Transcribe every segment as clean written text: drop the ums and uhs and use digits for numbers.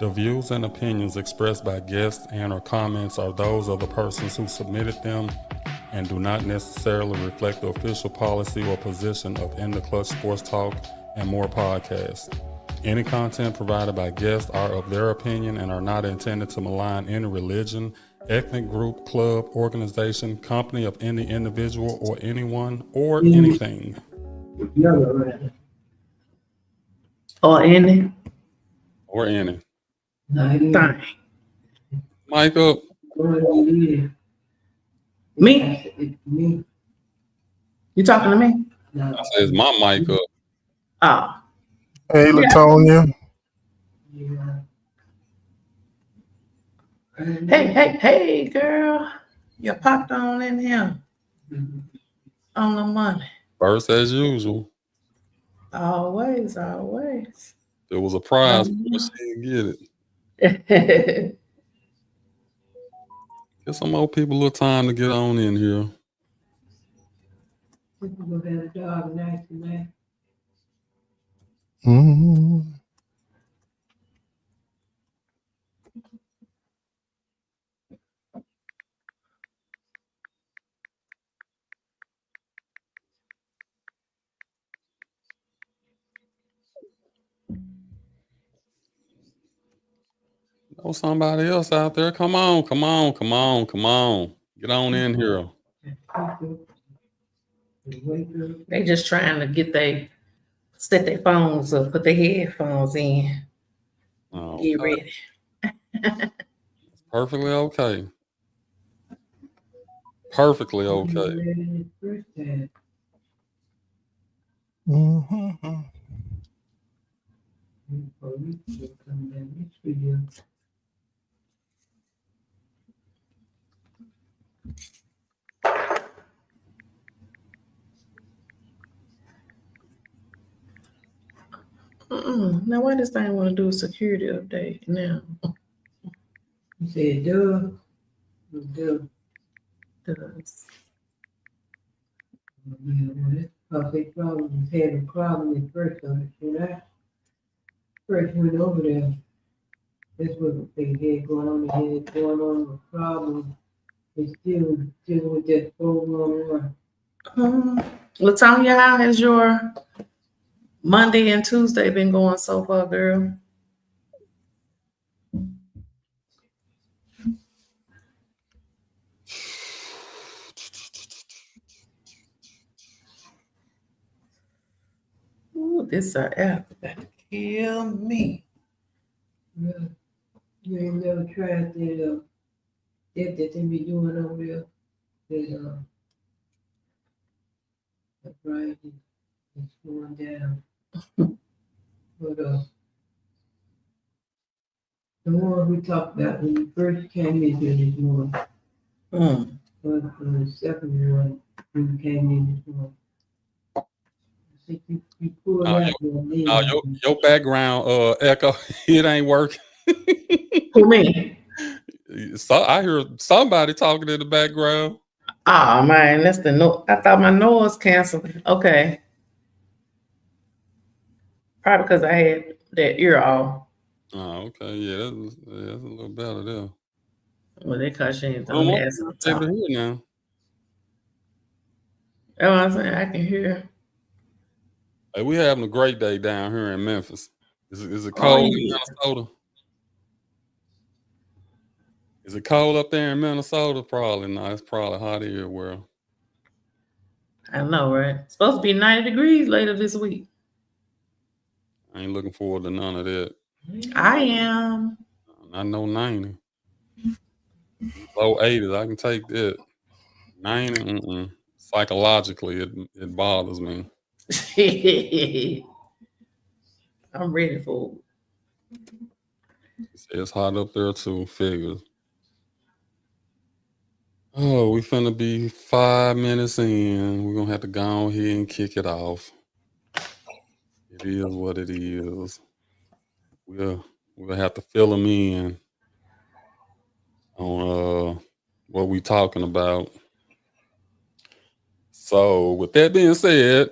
The views and opinions expressed by guests and or comments are those of the persons who submitted them and do not necessarily reflect the official policy or position of In the Clutch Sports Talk and More podcasts. Any content provided by guests are of their opinion and are not intended to malign any religion, ethnic group, club, organization, company of any individual or anyone or anything. Or any. Or any. Thing. Mic up. Me? You talking to me? I says my mic up. Oh. Hey, Latonia. Hey, girl. You popped on in here. On the money. First as usual. Always. There was a prize, but she didn't get it. Get some more people a little time to get on in here. Mm-hmm. Know somebody else out there. Come on. Get on in here. They just trying to set their phones up, put their headphones in. Okay. Get ready. It's perfectly okay. Perfectly okay. Mm-hmm. Now, why this thing want to do a security update now? You said does. Because they probably had a problem at first on it. When I first went over there, that's what they had going on. They had going on a problem. They still dealing with that 411. Latonya, how has your Monday and Tuesday been going so far, girl? Ooh, this app that kill me. Yeah. You ain't never tried that that they be doing over there. That right, it's going down. But the one we talked about when we first came in here this morning. But the second one when we came in this morning. I think you pulled out your background echo, it ain't working. Who, me? So I hear somebody talking in the background. Oh man, that's the no. I thought my noise canceled. Okay. Probably because I had that ear off. Oh, okay. Yeah, that's a little better there. Well, they cause she ain't on the ass. Able to hear now. Oh, I'm saying I can hear. Hey, we having a great day down here in Memphis. Is it cold in Minnesota? Is it cold up there in Minnesota? Probably not. It's probably hot everywhere. I know, right? It's supposed to be 90 degrees later this week. I ain't looking forward to none of that. I am. I know 90. Low 80s, I can take that. 90, psychologically, it bothers me. I'm ready for it. It's hot up there too, figures. Oh, we finna be 5 minutes in. We're gonna have to go ahead and kick it off. It is what it is. We'll have to fill them in on what we talking about. So with that being said,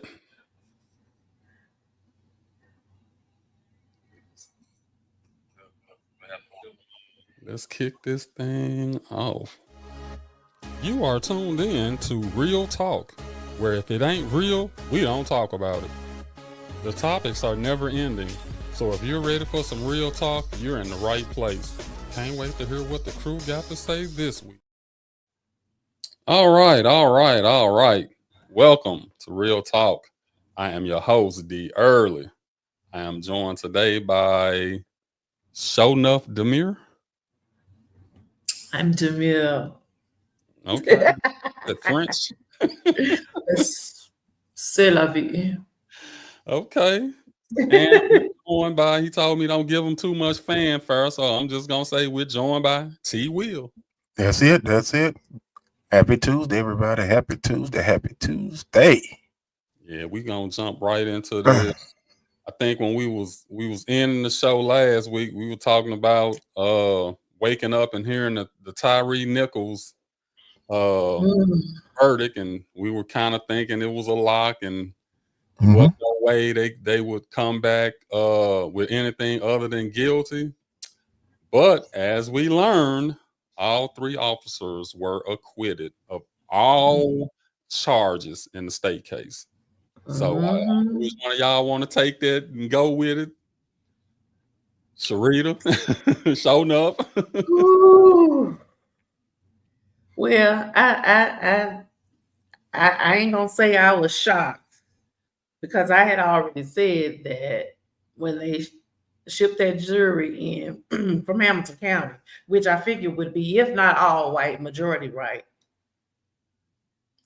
Let's kick this thing off. You are tuned in to Real Talk, where if it ain't real, we don't talk about it. The topics are never ending, so if you're ready for some real talk, you're in the right place. Can't wait to hear what the crew got to say this week. All right. Welcome to Real Talk. I am your host, D. Early. I am joined today by Shownuff Demir. I'm Jamil. Okay. The French. C'est la vie. Okay. And joined by, he told me don't give him too much fanfare, so I'm just going to say we're joined by T. Will. That's it. Happy Tuesday, everybody. Happy Tuesday. Yeah, we going to jump right into this. I think when we was ending the show last week, we were talking about waking up and hearing the Tyre Nichols verdict, and we were kind of thinking it was a lock, and there was no way they would come back with anything other than guilty. But as we learned, all three officers were acquitted of all charges in the state case. So which one of y'all want to take that and go with it? Sharita, showing up. Well, I ain't gonna say I was shocked, because I had already said that when they shipped that jury in from Hamilton County, which I figured would be, if not all white, majority white,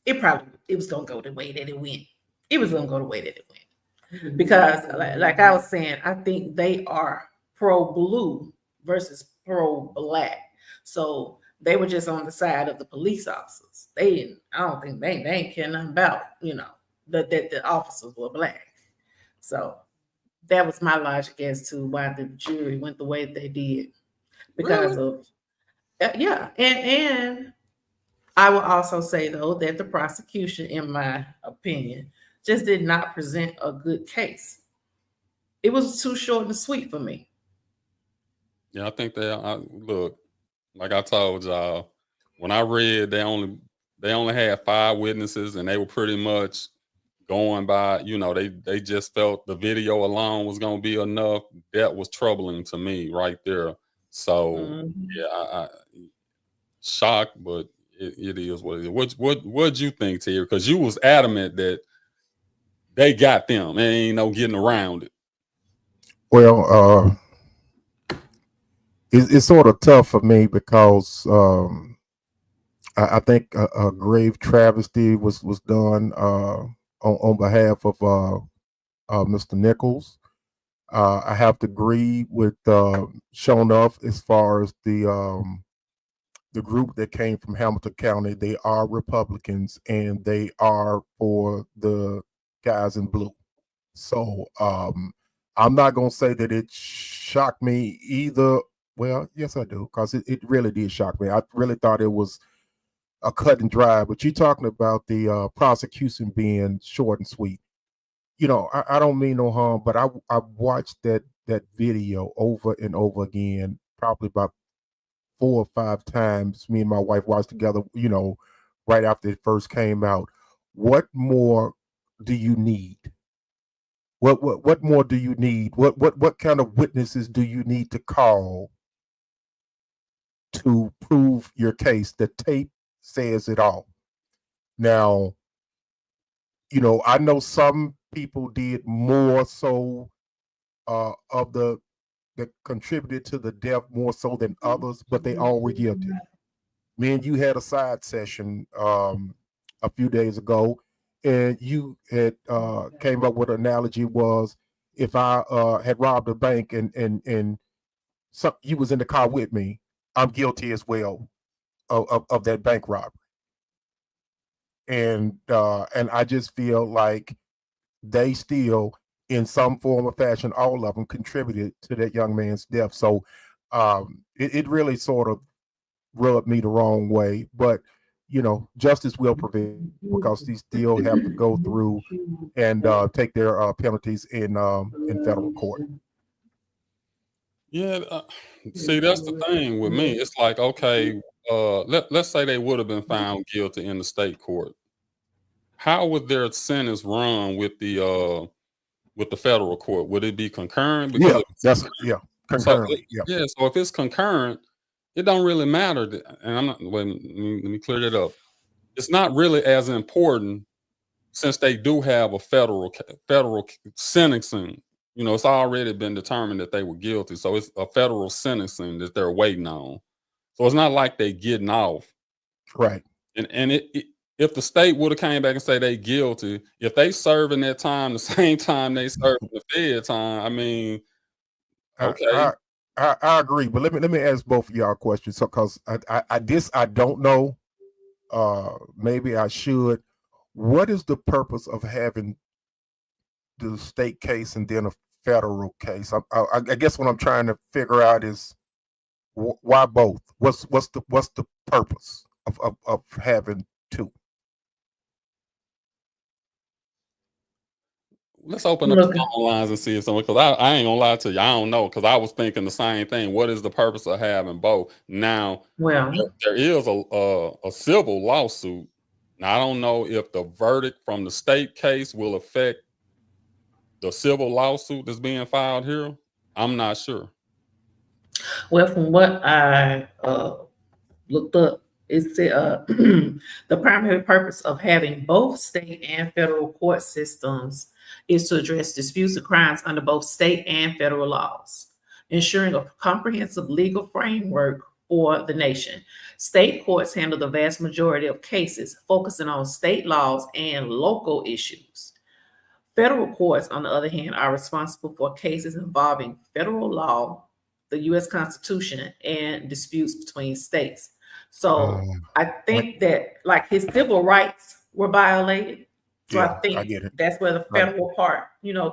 it was gonna go the way that it went. It was gonna go the way that it went. Because like I was saying, I think they are pro-blue versus pro-black. So they were just on the side of the police officers. I don't think they ain't care nothing about, that the officers were black. So that was my logic as to why the jury went the way they did. Because of and I will also say, though, that the prosecution, in my opinion, just did not present a good case. It was too short and sweet for me. Yeah, I think look, like I told y'all, when I read they only had 5 witnesses, and they were pretty much going by, they just felt the video alone was going to be enough. That was troubling to me right there. So yeah, I shocked, but it is what it is. What'd you think, Tyre? Because you was adamant that they got them. There ain't no getting around it. Well, it's sort of tough for me because I think a grave travesty was done on behalf of Mr. Nichols. I have to agree with Shownuff as far as the group that came from Hamilton County. They are Republicans, and they are for the guys in blue. So I'm not going to say that it shocked me either. Well, yes, I do, because it really did shock me. I really thought it was a cut and dry. But you're talking about the prosecution being short and sweet. I don't mean no harm, but I watched that video over and over again, probably about 4 or 5 times. Me and my wife watched together, right after it first came out. What more do you need? What more do you need? What kind of witnesses do you need to call to prove your case? The tape says it all. Now, I know some people did more so of that contributed to the death more so than others, but they all were guilty. Me and you had a side session a few days ago, and you had came up with an analogy was, if I had robbed a bank and you was in the car with me, I'm guilty as well of that bank robbery. And I just feel like they still, in some form or fashion, all of them contributed to that young man's death. So it really sort of rubbed me the wrong way. But justice will prevail, because these still have to go through and take their penalties in federal court. Yeah, see, that's the thing with me. It's like, okay, let's say they would have been found guilty in the state court. How would their sentence run with the federal court? Would it be concurrent? Because Yeah, if it's that's yeah, so concurrently. Yeah. yeah, so if it's concurrent, it don't really matter. And I'm not. Wait, let me clear that up. It's not really as important since they do have a federal sentencing. You know, it's already been determined that they were guilty, so it's a federal sentencing that they're waiting on. So it's not like they getting off. Right. And if the state would have came back and say they guilty, if they serving that time the same time they serving the Fed time, I mean, I, okay, I I agree, but let me ask both of y'all questions. So, cause I don't know. Maybe I should. What is the purpose of having the state case and then a federal case? I guess what I'm trying to figure out is why both. What's the purpose of having two? let's open I'm up the looking. phone lines and see if someone. Because I ain't gonna lie to you, I don't know. Because I was thinking the same thing. What is the purpose of having both? Now Well, there is a civil lawsuit. Now I don't know if the verdict from the state case will affect the civil lawsuit that's being filed here. I'm not sure. from what I looked up, it said the primary purpose of having both state and federal court systems is to address disputes and crimes under both state and federal laws, ensuring a comprehensive legal framework for the nation. State courts handle the vast majority of cases, focusing on state laws and local issues. Federal courts, on the other hand, are responsible for cases involving federal law, the U.S. Constitution, and disputes between states. So I Right. think that like his civil rights were violated. So Yeah, I I think get it. that's where the Right. federal part,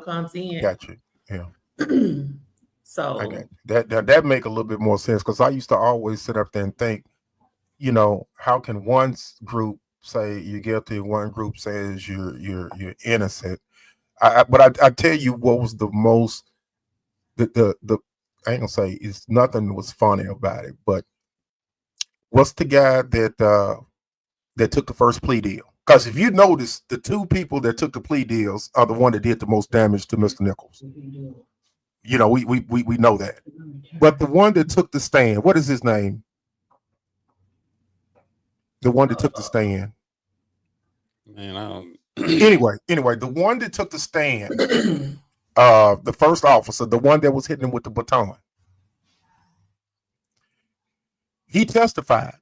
comes in. Got you. Yeah. I got So you. That make a little bit more sense because I used to always sit up there and think, how can one group say you're guilty, one group says you're innocent? But I tell you what was the most the I ain't gonna say it's nothing was funny about it, but what's the guy that took the first plea deal? Because if you notice, the two people that took the plea deals are the one that did the most damage to Mr. Nichols. We know that. But the one that took the stand, what is his name? The one that took the stand. Man, I don't. Anyway, the one that took the stand, the first officer, the one that was hitting him with the baton, he testified,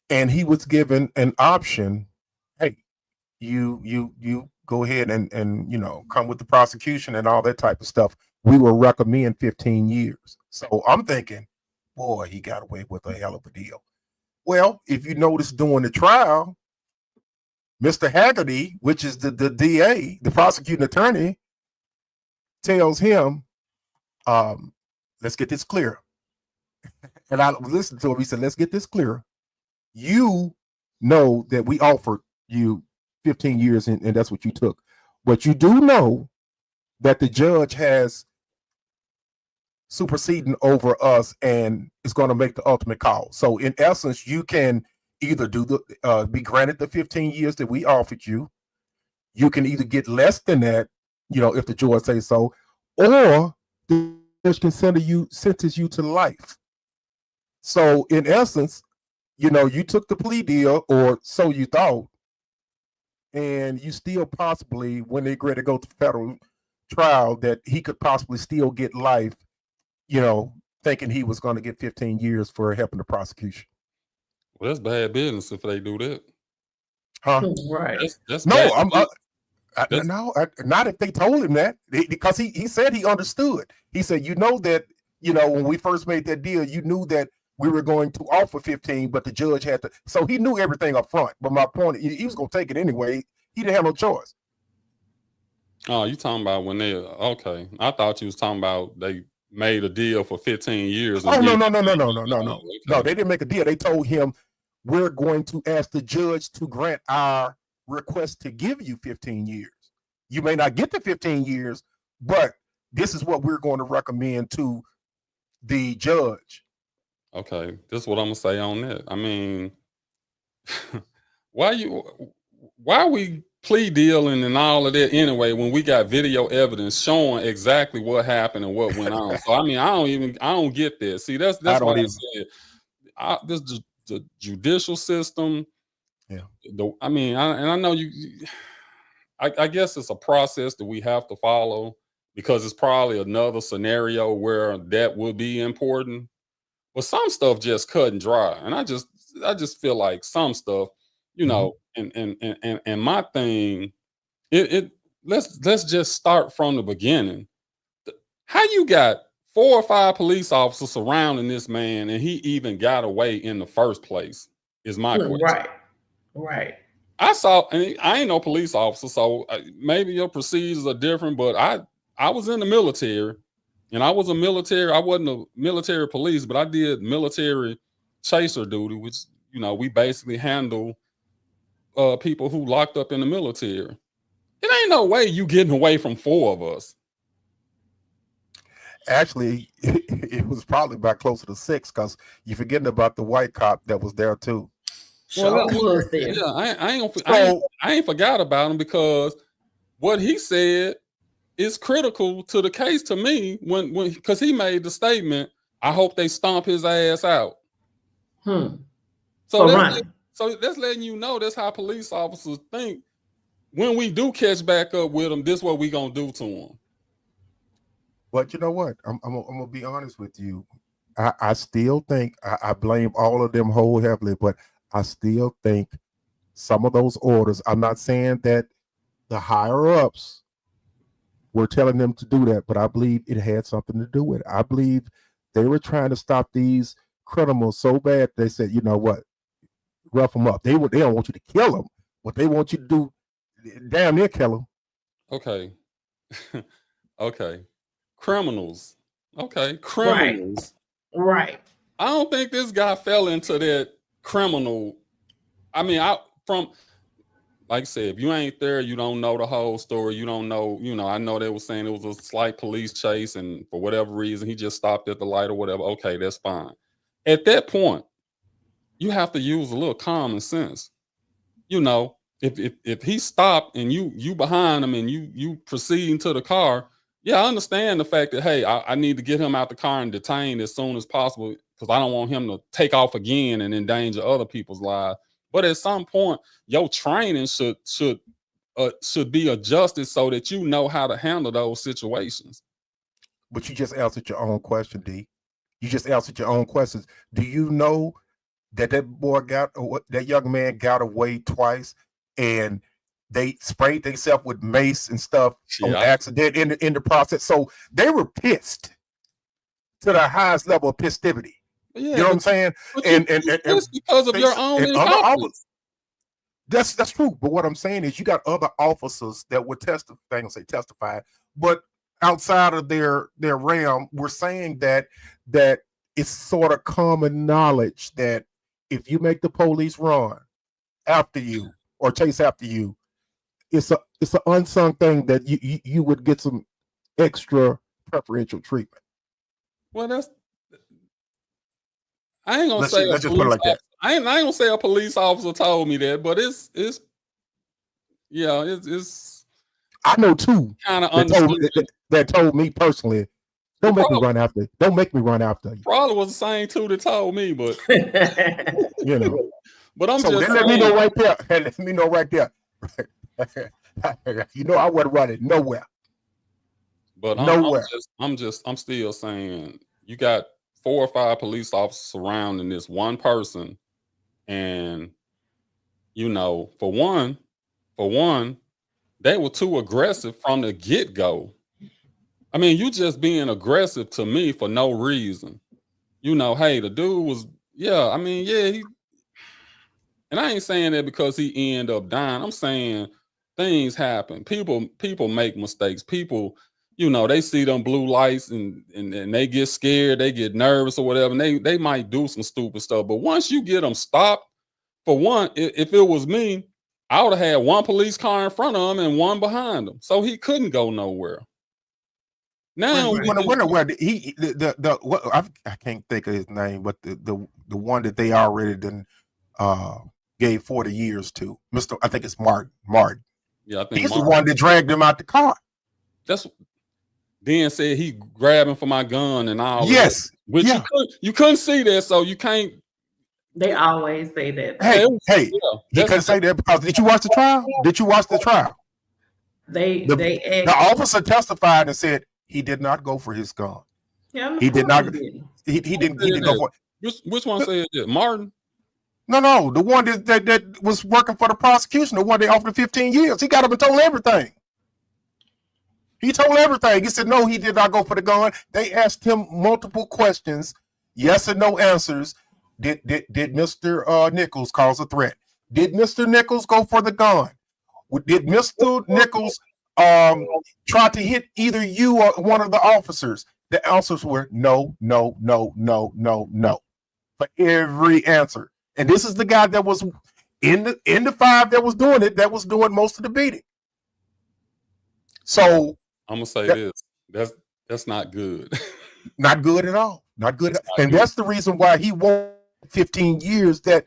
and he was given an option. Hey, you go ahead and come with the prosecution and all that type of stuff. We will recommend 15 years. So I'm thinking, boy, he got away with a hell of a deal. Well, if you notice during the trial, Mr. Haggerty, which is the DA, the prosecuting attorney, tells him, let's get this clear. And I listened to him. He said, let's get this clear. You know that we offered you 15 years and that's what you took. But you do know that the judge has superseding over us and is going to make the ultimate call. So in essence, you can either be granted the 15 years that we offered you. You can either get less than that, if the judge says so, or the judge can sentence you to life. So in essence, you took the plea deal, or so you thought, and you still possibly, when they agree to go to federal trial, that he could possibly still get life, thinking he was going to get 15 years for helping the prosecution. Well, that's bad business if they do that. Huh? right. That's No, bad. Not if they told him that, because he said he understood. He said, that, when we first made that deal, you knew that we were going to offer 15, but the judge had to. So he knew everything up front. But my point, he was going to take it anyway. He didn't have no choice. Oh, you talking about when they? Okay, I thought you was talking about they made a deal for 15 years. Oh, no. Okay. No, they didn't make a deal. They told him, we're going to ask the judge to grant our request to give you 15 years. You may not get the 15 years, but this is what we're going to recommend to the judge. Okay, this is what I'm gonna say on that. I mean, why are we plea dealing and all of that anyway when we got video evidence showing exactly what happened and what went on? So I mean, I don't get that. See, that's I why don't I even. said the judicial system. Yeah. I mean, I know I guess it's a process that we have to follow because it's probably another scenario where that would be important. But some stuff just cut and dry, and I just feel like some stuff, you know, and my thing, it let's just start from the beginning. How you got 4 or 5 police officers surrounding this man, and he even got away in the first place? Is my question. Right. I saw, and I ain't no police officer, so maybe your procedures are different. But I was in the military, and I wasn't a military police, but I did military chaser duty, which we basically handle people who locked up in the military. It ain't no way you getting away from 4 of us. Actually, it was probably about closer to 6 because you're forgetting about the white cop that was there too. Sure was there. Yeah, I ain't forgot about him because what he said is critical to the case to me when because he made the statement, I hope they stomp his ass out. So that's letting you know that's how police officers think. When we do catch back up with them, this is what we gonna do to them. But you know what? I'm gonna be honest with you. I still think I blame all of them wholeheartedly, but I still think some of those orders, I'm not saying that the higher ups were telling them to do that, but I believe it had something to do with it. I believe they were trying to stop these criminals so bad they said, you know what, rough them up. They don't want you to kill them, but they want you to do damn near kill them. Okay. Okay. Criminals. Okay. Criminals. Right. I don't think this guy fell into that criminal. I mean, like I said, if you ain't there, you don't know the whole story. You don't know, I know they were saying it was a slight police chase, and for whatever reason, he just stopped at the light or whatever. Okay, that's fine. At that point, you have to use a little common sense. If he stopped and you behind him and you proceed into the car, yeah, I understand the fact that, hey, I need to get him out the car and detained as soon as possible because I don't want him to take off again and endanger other people's lives. But at some point, your training should be adjusted so that you know how to handle those situations. But you just answered your own question, D. You just answered your own questions. Do you know that that young man got away twice, and they sprayed themselves with mace and stuff on accident in the process? So they were pissed to the highest level of festivity. Yeah, you know what I'm saying? And it's because of your own incompetence. That's true. But what I'm saying is, you got other officers that would testify, but outside of their realm, we're saying that it's sort of common knowledge that if you make the police run after you or chase after you, it's an unsung thing that you would get some extra preferential treatment. Well, I ain't gonna say let's just put it like that. I ain't gonna say a police officer told me that, but it's I know two kind of that told me personally, don't make me run after you. Probably was the same two that told me, but But I'm so just let me know right there. Let me know right there. I wasn't running nowhere. But I'm still saying you got 4 or 5 police officers surrounding this one person, and for one, they were too aggressive from the get-go. I mean, you just being aggressive to me for no reason. Hey, the dude was, and I ain't saying that because he ended up dying. I'm saying things happen. People make mistakes. People, they see them blue lights and they get scared, they get nervous or whatever, and they might do some stupid stuff. But once you get them stopped, for one, if it was me, I would have had one police car in front of him and one behind him, so he couldn't go nowhere. Now the what I can't think of his name, but the one that they already done gave 40 years to, Mr. I think it's Martin. yeah, I think He's the Martin, one that dragged him out the car. that's then said he grabbing for my gun and all Yes. of that. Which Yeah. you couldn't see that, so you can't. They always say that. Hey, Yeah, he couldn't say that because did you watch the trial? Did you watch the trial? The The officer testified and said he did not go for his gun. Yeah, He did not. didn't. He didn't go for it. Which one said that? Martin? No, the one that was working for the prosecution, the one they offered 15 years. He got up and told everything. He told everything. He said, no, he did not go for the gun. They asked him multiple questions, yes and no answers. Did Mr. Nichols cause a threat? Did Mr. Nichols go for the gun? Did Mr. Nichols try to hit either you or one of the officers? The answers were no, no, no, no, no, no. For every answer. And this is the guy that was in the five that was doing it, that was doing most of the beating. So I'm gonna say that's not good. not good at all. Not good. And good. that's the reason why he won 15 years that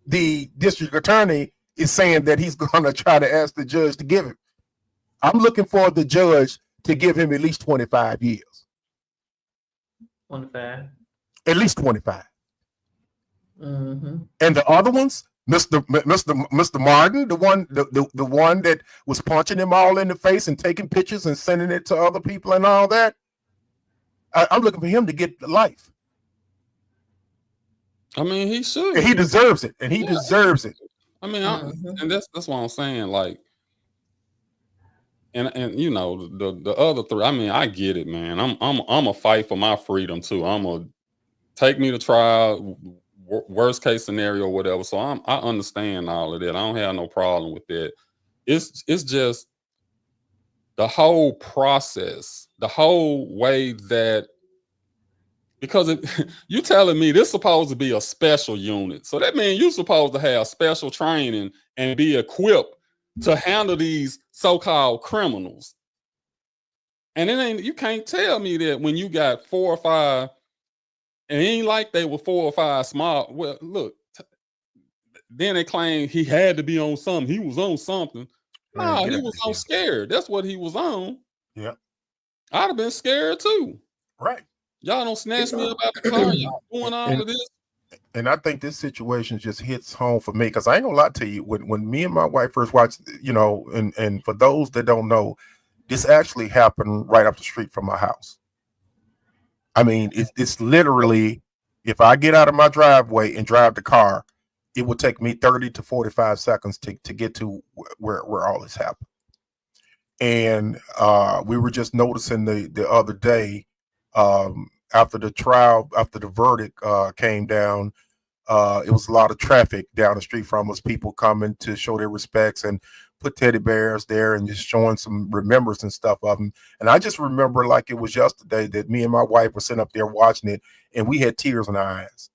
the district attorney is saying that he's going to try to ask the judge to give him. I'm looking for the judge to give him at least 25 years. 25. At least 25. Mm-hmm. And the other ones, Mr. Martin, the one that was punching him all in the face and taking pictures and sending it to other people and all that. I'm looking for him to get life. I mean, he should. And he deserves it. And he deserves it. I mean, and that's what I'm saying. Like, and you know, the other three. I mean, I get it, man. I'm a fight for my freedom too. I'm a take me to trial. Worst case scenario, whatever. So I understand all of that. I don't have no problem with that. It's just the whole process, the whole way that, because you telling me this supposed to be a special unit, so that means you're supposed to have special training and be equipped to handle these so-called criminals. And you can't tell me that when you got 4 or 5. And it ain't like they were 4 or 5 smart. Well, look, then they claim he had to be on something. He was on something. No, he was on scared. That's what he was on. Yeah. I'd have been scared too. Right. Y'all don't snatch me up out the car. Y'all doing all of this. And I think this situation just hits home for me because I ain't gonna lie to you. When me and my wife first watched, you know, and for those that don't know, this actually happened right up the street from my house. I mean, it's literally, if I get out of my driveway and drive the car, it will take me 30 to 45 seconds to get to where all this happened. And we were just noticing the other day, after the trial, after the verdict came down, it was a lot of traffic down the street from us, people coming to show their respects and put teddy bears there and just showing some remembrance and stuff of them. And I just remember like it was yesterday that me and my wife were sitting up there watching it, and we had tears in our eyes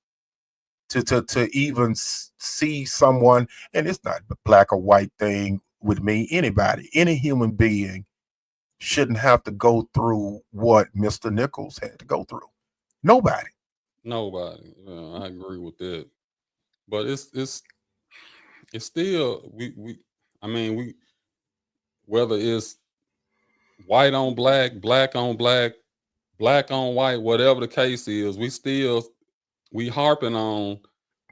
to even see someone. And it's not a black or white thing with me. Anybody, any human being shouldn't have to go through what Mr. Nichols had to go through. Nobody. I agree with that. But it's still we whether it's white on black, black on black, black on white, whatever the case is, we harping on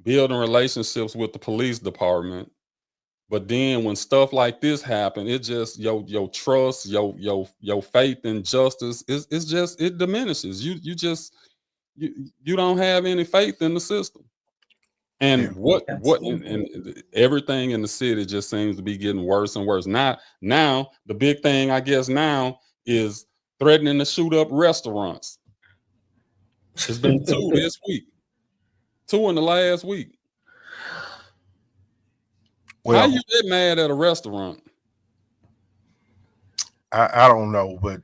building relationships with the police department. But then when stuff like this happen, it just your trust, your faith in justice it diminishes. You don't have any faith in the system. And and everything in the city just seems to be getting worse and worse. Now the big thing I guess now is threatening to shoot up restaurants. It's been 2 this week, 2 in the last week. Well, how you get mad at a restaurant? I don't know, but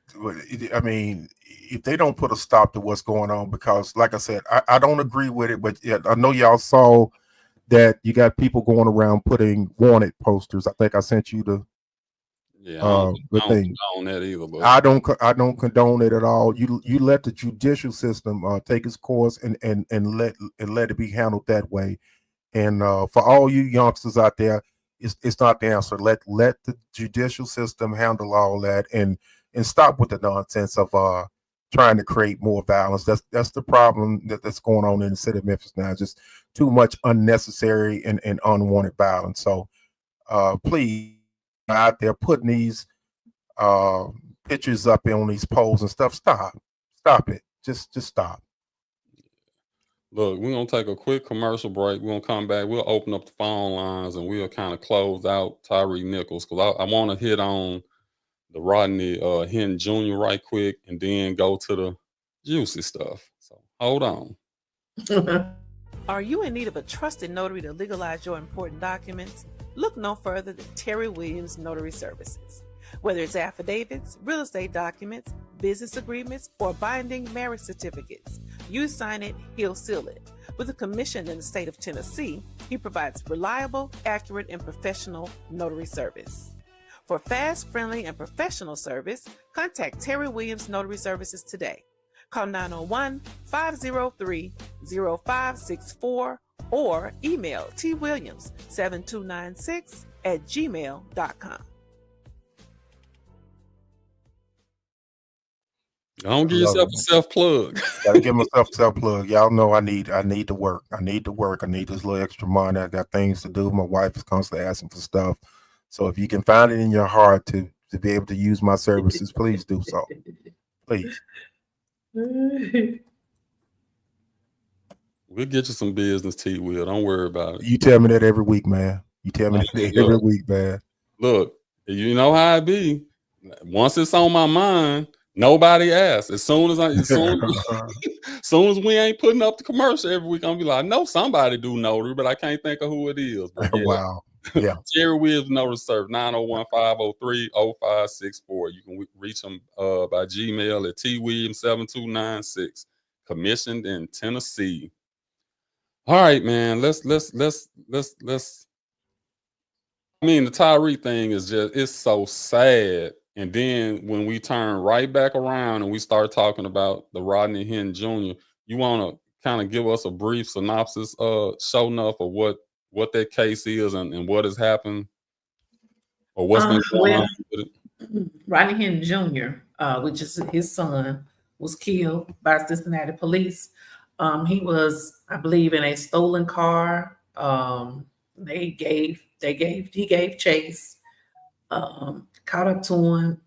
I mean, if they don't put a stop to what's going on, because like I said, I don't agree with it, but I know y'all saw that you got people going around putting wanted posters. I think I sent you Yeah, I But don't thing. condone that either. But I don't condone it at all. You let the judicial system take its course and let it be handled that way. And for all you youngsters out there, it's not the answer. Let the judicial system handle all that and stop with the nonsense of trying to create more violence. That's the problem that's going on in the city of Memphis now. Just too much unnecessary and unwanted violence. So please out there putting these uh pictures up on these poles and stuff. Stop it. Just stop. look, we're gonna take a quick commercial break. We're gonna come back. We'll open up the phone lines and we'll kind of close out Tyre Nichols because I want to hit on the Rodney Hinton Jr. right quick and then go to the juicy stuff. So hold on. Are you in need of a trusted notary to legalize your important documents? Look no further than Terry Williams Notary Services. Whether it's affidavits, real estate documents, business agreements, or binding marriage certificates, you sign it, he'll seal it. With a commission in the state of Tennessee, he provides reliable, accurate, and professional notary service. For fast, friendly, and professional service, contact Terry Williams Notary Services today. Call 901-503-0564 or email twilliams7296@gmail.com. Don't give yourself a self plug. Gotta give myself a self plug. Y'all know I need to work. I need to work. I need this little extra money. I got things to do. My wife is constantly asking for stuff. So if you can find it in your heart to be able to use my services, please do so. Please. We'll get you some business, T. Will. Don't worry about it. You tell me that every week, man. You tell me that every week, man. Look, you know how it be. Once it's on my mind, nobody asks. As soon as we ain't putting up the commercial every week, I'm be like, I know somebody do notary, but I can't think of who it is. But yeah. Wow. Yeah. Terry Williams Notary Service, 901-503-0564. You can reach them by Gmail at twilliams7296. Commissioned in Tennessee. All right, man. Let's. I mean, the Tyre thing is it's so sad. And then when we turn right back around and we start talking about the Rodney Hinton Jr., you want to kind of give us a brief synopsis, show enough of what that case is and what has happened or what's been going on with it. Rodney Hinton Jr., which is his son, was killed by Cincinnati police. He was, I believe, in a stolen car. He gave chase, caught up to him.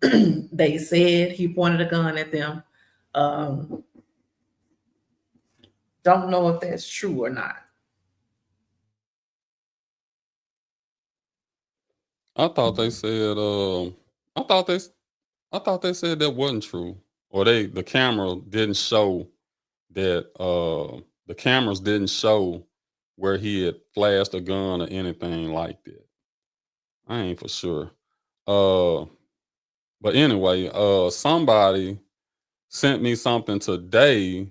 They said he pointed a gun at them. Don't know if that's true or not. I thought they said I thought they said that wasn't true. Or the camera didn't show that the cameras didn't show where he had flashed a gun or anything like that. I ain't for sure. But anyway, somebody sent me something today.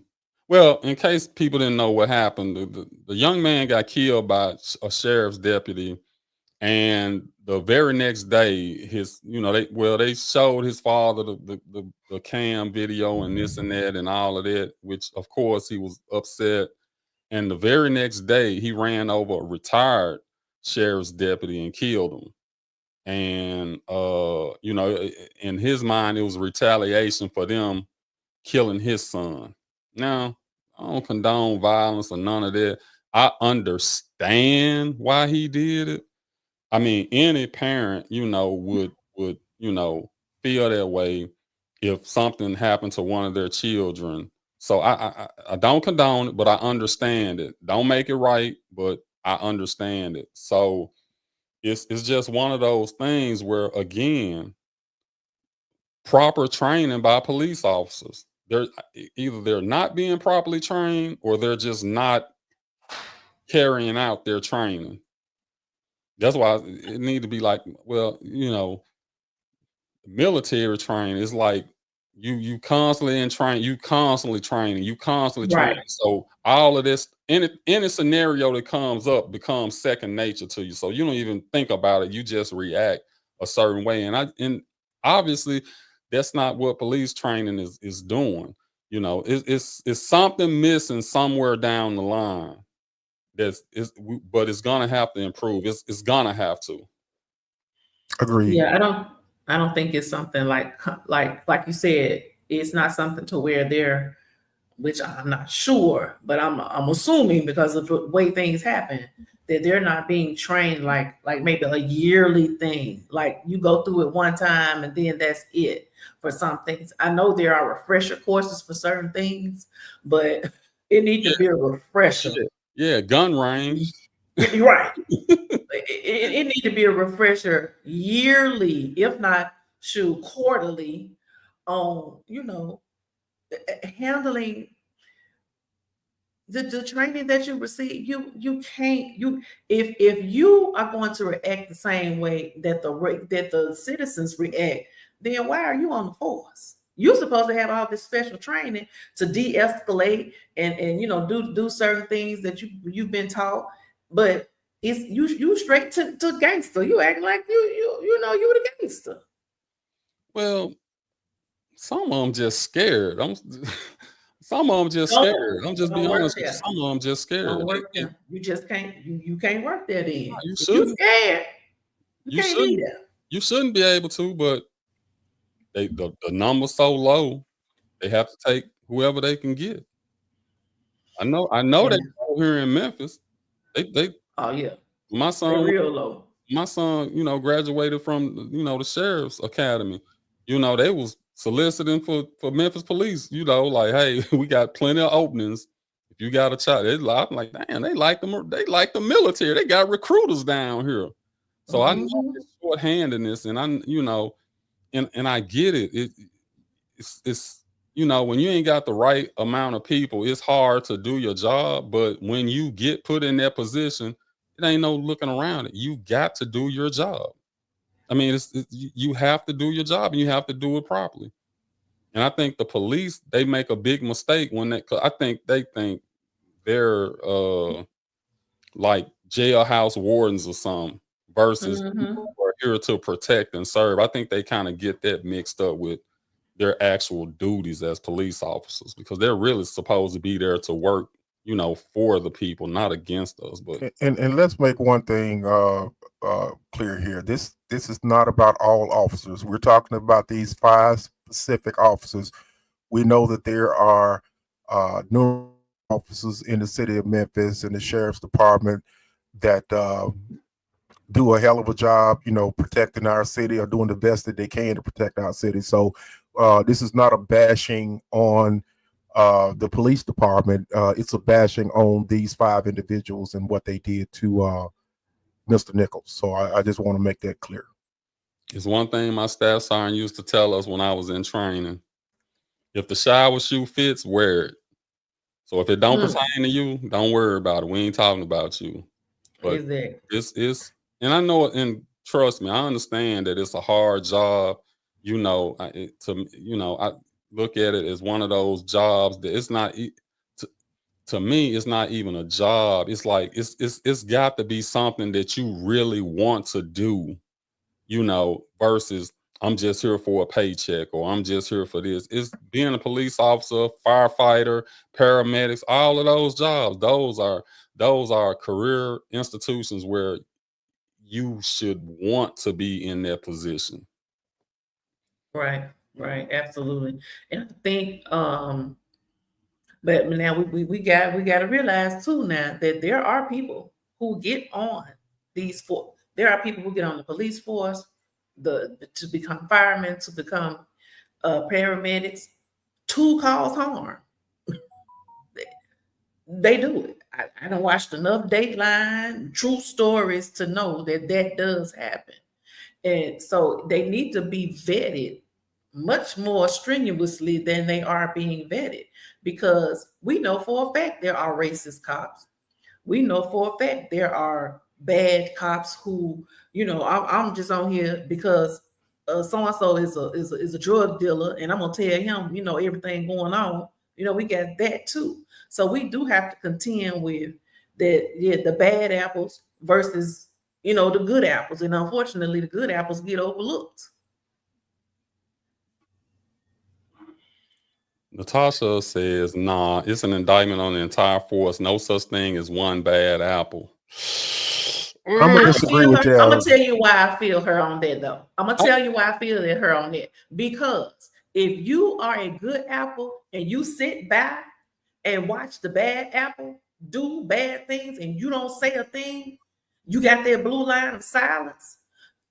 Well, in case people didn't know what happened, the young man got killed by a sheriff's deputy, and the very next day, they showed his father the cam video and this and that and all of that, which of course he was upset. And the very next day, he ran over a retired sheriff's deputy and killed him. And in his mind, it was retaliation for them killing his son. Now, I don't condone violence or none of that. I understand why he did it. I mean, any parent, would feel that way if something happened to one of their children. So I don't condone it, but I understand it. Don't make it right, but I understand it. So it's just one of those things where, again, proper training by police officers. They're not being properly trained or they're just not carrying out their training. That's why it need to be like, well, military training is like you constantly in training, you constantly training, you constantly training. Right. So all of this, any scenario that comes up becomes second nature to you. So you don't even think about it. You just react a certain way. And obviously that's not what police training is doing. You know, it's something missing somewhere down the line. But it's gonna have to improve. It's gonna have to. Agreed. Yeah, I don't think it's something like you said, it's not something to where they're, which I'm not sure, but I'm assuming because of the way things happen that they're not being trained like maybe a yearly thing. Like you go through it one time and then that's it for some things. I know there are refresher courses for certain things, but it needs to be a refresher. Yeah, gun range. You're right. It needs to be a refresher yearly, if not quarterly, on handling the training that you receive. You can't if you are going to react the same way that the citizens react, then why are you on the force? You're supposed to have all this special training to de-escalate and do certain things that you've been taught, but it's you straight to gangster. You act like you the gangster. Well, some of them just scared. Some of them just scared. I'm just being honest with you. Some of them just scared. Don't work there. You just can't. You can't work there. Then you if shouldn't. you scared. You can't be there. You shouldn't be able to, but the number's so low, they have to take whoever they can get. I know they go here in Memphis. They Oh yeah. my They're son real low. my son, graduated from the sheriff's academy. They was soliciting for Memphis police. Like, hey, we got plenty of openings. If you got a child, I'm like, damn, they like the military. They got recruiters down here. So I know it's shorthandedness, and and I get it. It's when you ain't got the right amount of people, it's hard to do your job. But when you get put in that position, it ain't no looking around it. You got to do your job. I mean, you have to do your job, and you have to do it properly. And I think the police, they make a big mistake I think they think they're like jailhouse wardens or something versus people who are here to protect and serve. I think they kind of get that mixed up with their actual duties as police officers, because they're really supposed to be there to work, for the people, not against us. But and let's make one thing clear here. This is not about all officers. We're talking about these 5 specific officers. We know that there are numerous officers in the city of Memphis and the sheriff's department that do a hell of a job, protecting our city, or doing the best that they can to protect our city. So this is not a bashing on the police department. It's a bashing on these 5 individuals and what they did to Mr. Nichols. So I just want to make that clear. It's one thing my staff sergeant used to tell us when I was in training: if the shower shoe fits, wear it. So if it don't pertain to you, don't worry about it. We ain't talking about you. But it's and I know, and trust me, I understand that it's a hard job. I look at it as one of those jobs that it's not. To me, it's not even a job. It's like it's got to be something that you really want to do. Versus I'm just here for a paycheck, or I'm just here for this. It's being a police officer, firefighter, paramedics, all of those jobs. Those are career institutions where you should want to be in that position. Right, absolutely. And I think but now we got to realize too now that there are people who get on these there are people who get on the police force, to become firemen, to become paramedics, to cause harm. They do it. I don't watched enough Dateline, true stories to know that does happen. And so they need to be vetted much more strenuously than they are being vetted, because we know for a fact there are racist cops. We know for a fact there are bad cops who, I'm just on here because so-and-so is a drug dealer, and I'm gonna tell him, everything going on. We got that too. So we do have to contend with that, the bad apples versus the good apples. And unfortunately, the good apples get overlooked. Natasha says, nah, it's an indictment on the entire force. No such thing as one bad apple. I'm gonna disagree with you. I'm gonna tell you why I feel her on that though. I'm gonna tell you why I feel that her on that. Because if you are a good apple and you sit by and watch the bad apple do bad things and you don't say a thing, you got that blue line of silence,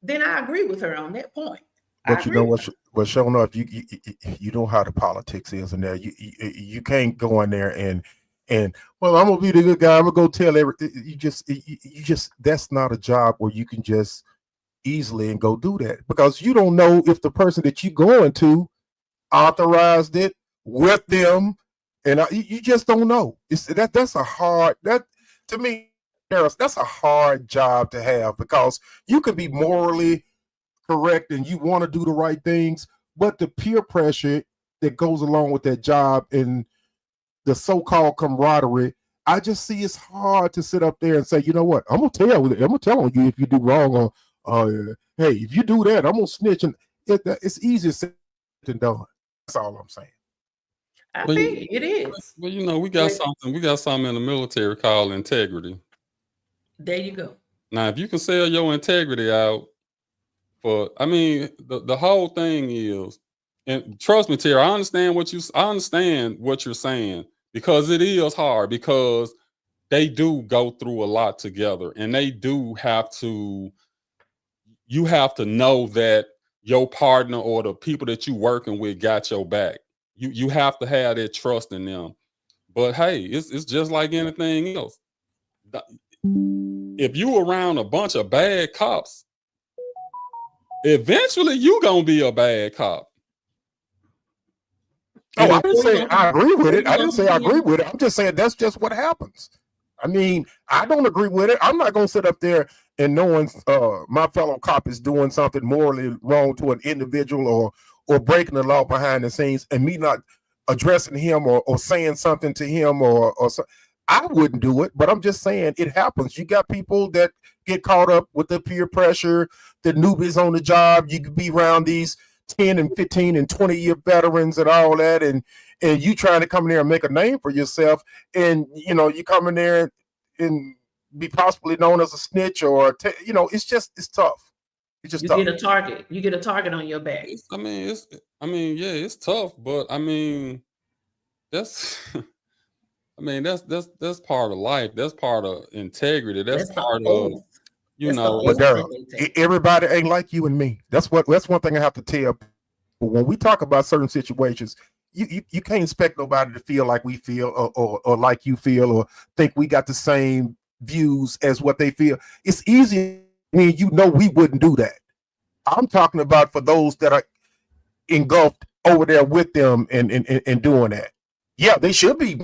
then I agree with her on that point. But you know what? But showing up, you know how the politics is in there. You can't go in there and well, I'm gonna be the good guy. I'm gonna go tell you just that's not a job where you can just easily and go do that, because you don't know if the person that you going to authorized it with them, and you just don't know. That's a hard, that to me, that's a hard job to have, because you could be morally correct and you want to do the right things, but the peer pressure that goes along with that job and the so-called camaraderie, I just see it's hard to sit up there and say, you know what, I'm gonna tell on you if you do wrong, or hey, if you do that, I'm gonna snitch. And it's easier said than done. That's all I'm saying. I think it is. Well, we got something. We got something in the military called integrity. There you go. Now, if you can sell your integrity out for, the whole thing is, and trust me, Terry, I understand what you're saying, because it is hard, because they do go through a lot together, and you have to know that your partner or the people that you working with got your back. You have to have that trust in them. But hey, it's just like anything else. If you around a bunch of bad cops, eventually you gonna be a bad cop. Oh, I didn't say I agree with it. I didn't say I agree with it. I'm just saying that's just what happens. I mean, I don't agree with it. I'm not going to sit up there and knowing my fellow cop is doing something morally wrong to an individual or breaking the law behind the scenes, and me not addressing him or saying something to him or so. I wouldn't do it, but I'm just saying it happens. You got people that get caught up with the peer pressure, the newbies on the job. You could be around these 10 and 15 and 20-year veterans and all that, and you trying to come in there and make a name for yourself, and you come in there and be possibly known as a snitch, or it's tough. It's just tough. You get a target on your back. It's tough, but that's that's part of life. That's part of integrity. That's part of But everybody ain't like you and me. That's one thing I have to tell. When we talk about certain situations, you can't expect nobody to feel like we feel, or like you feel, or think we got the same views as what they feel. It's easy when we wouldn't do that. I'm talking about for those that are engulfed over there with them and doing that. Yeah, they should be,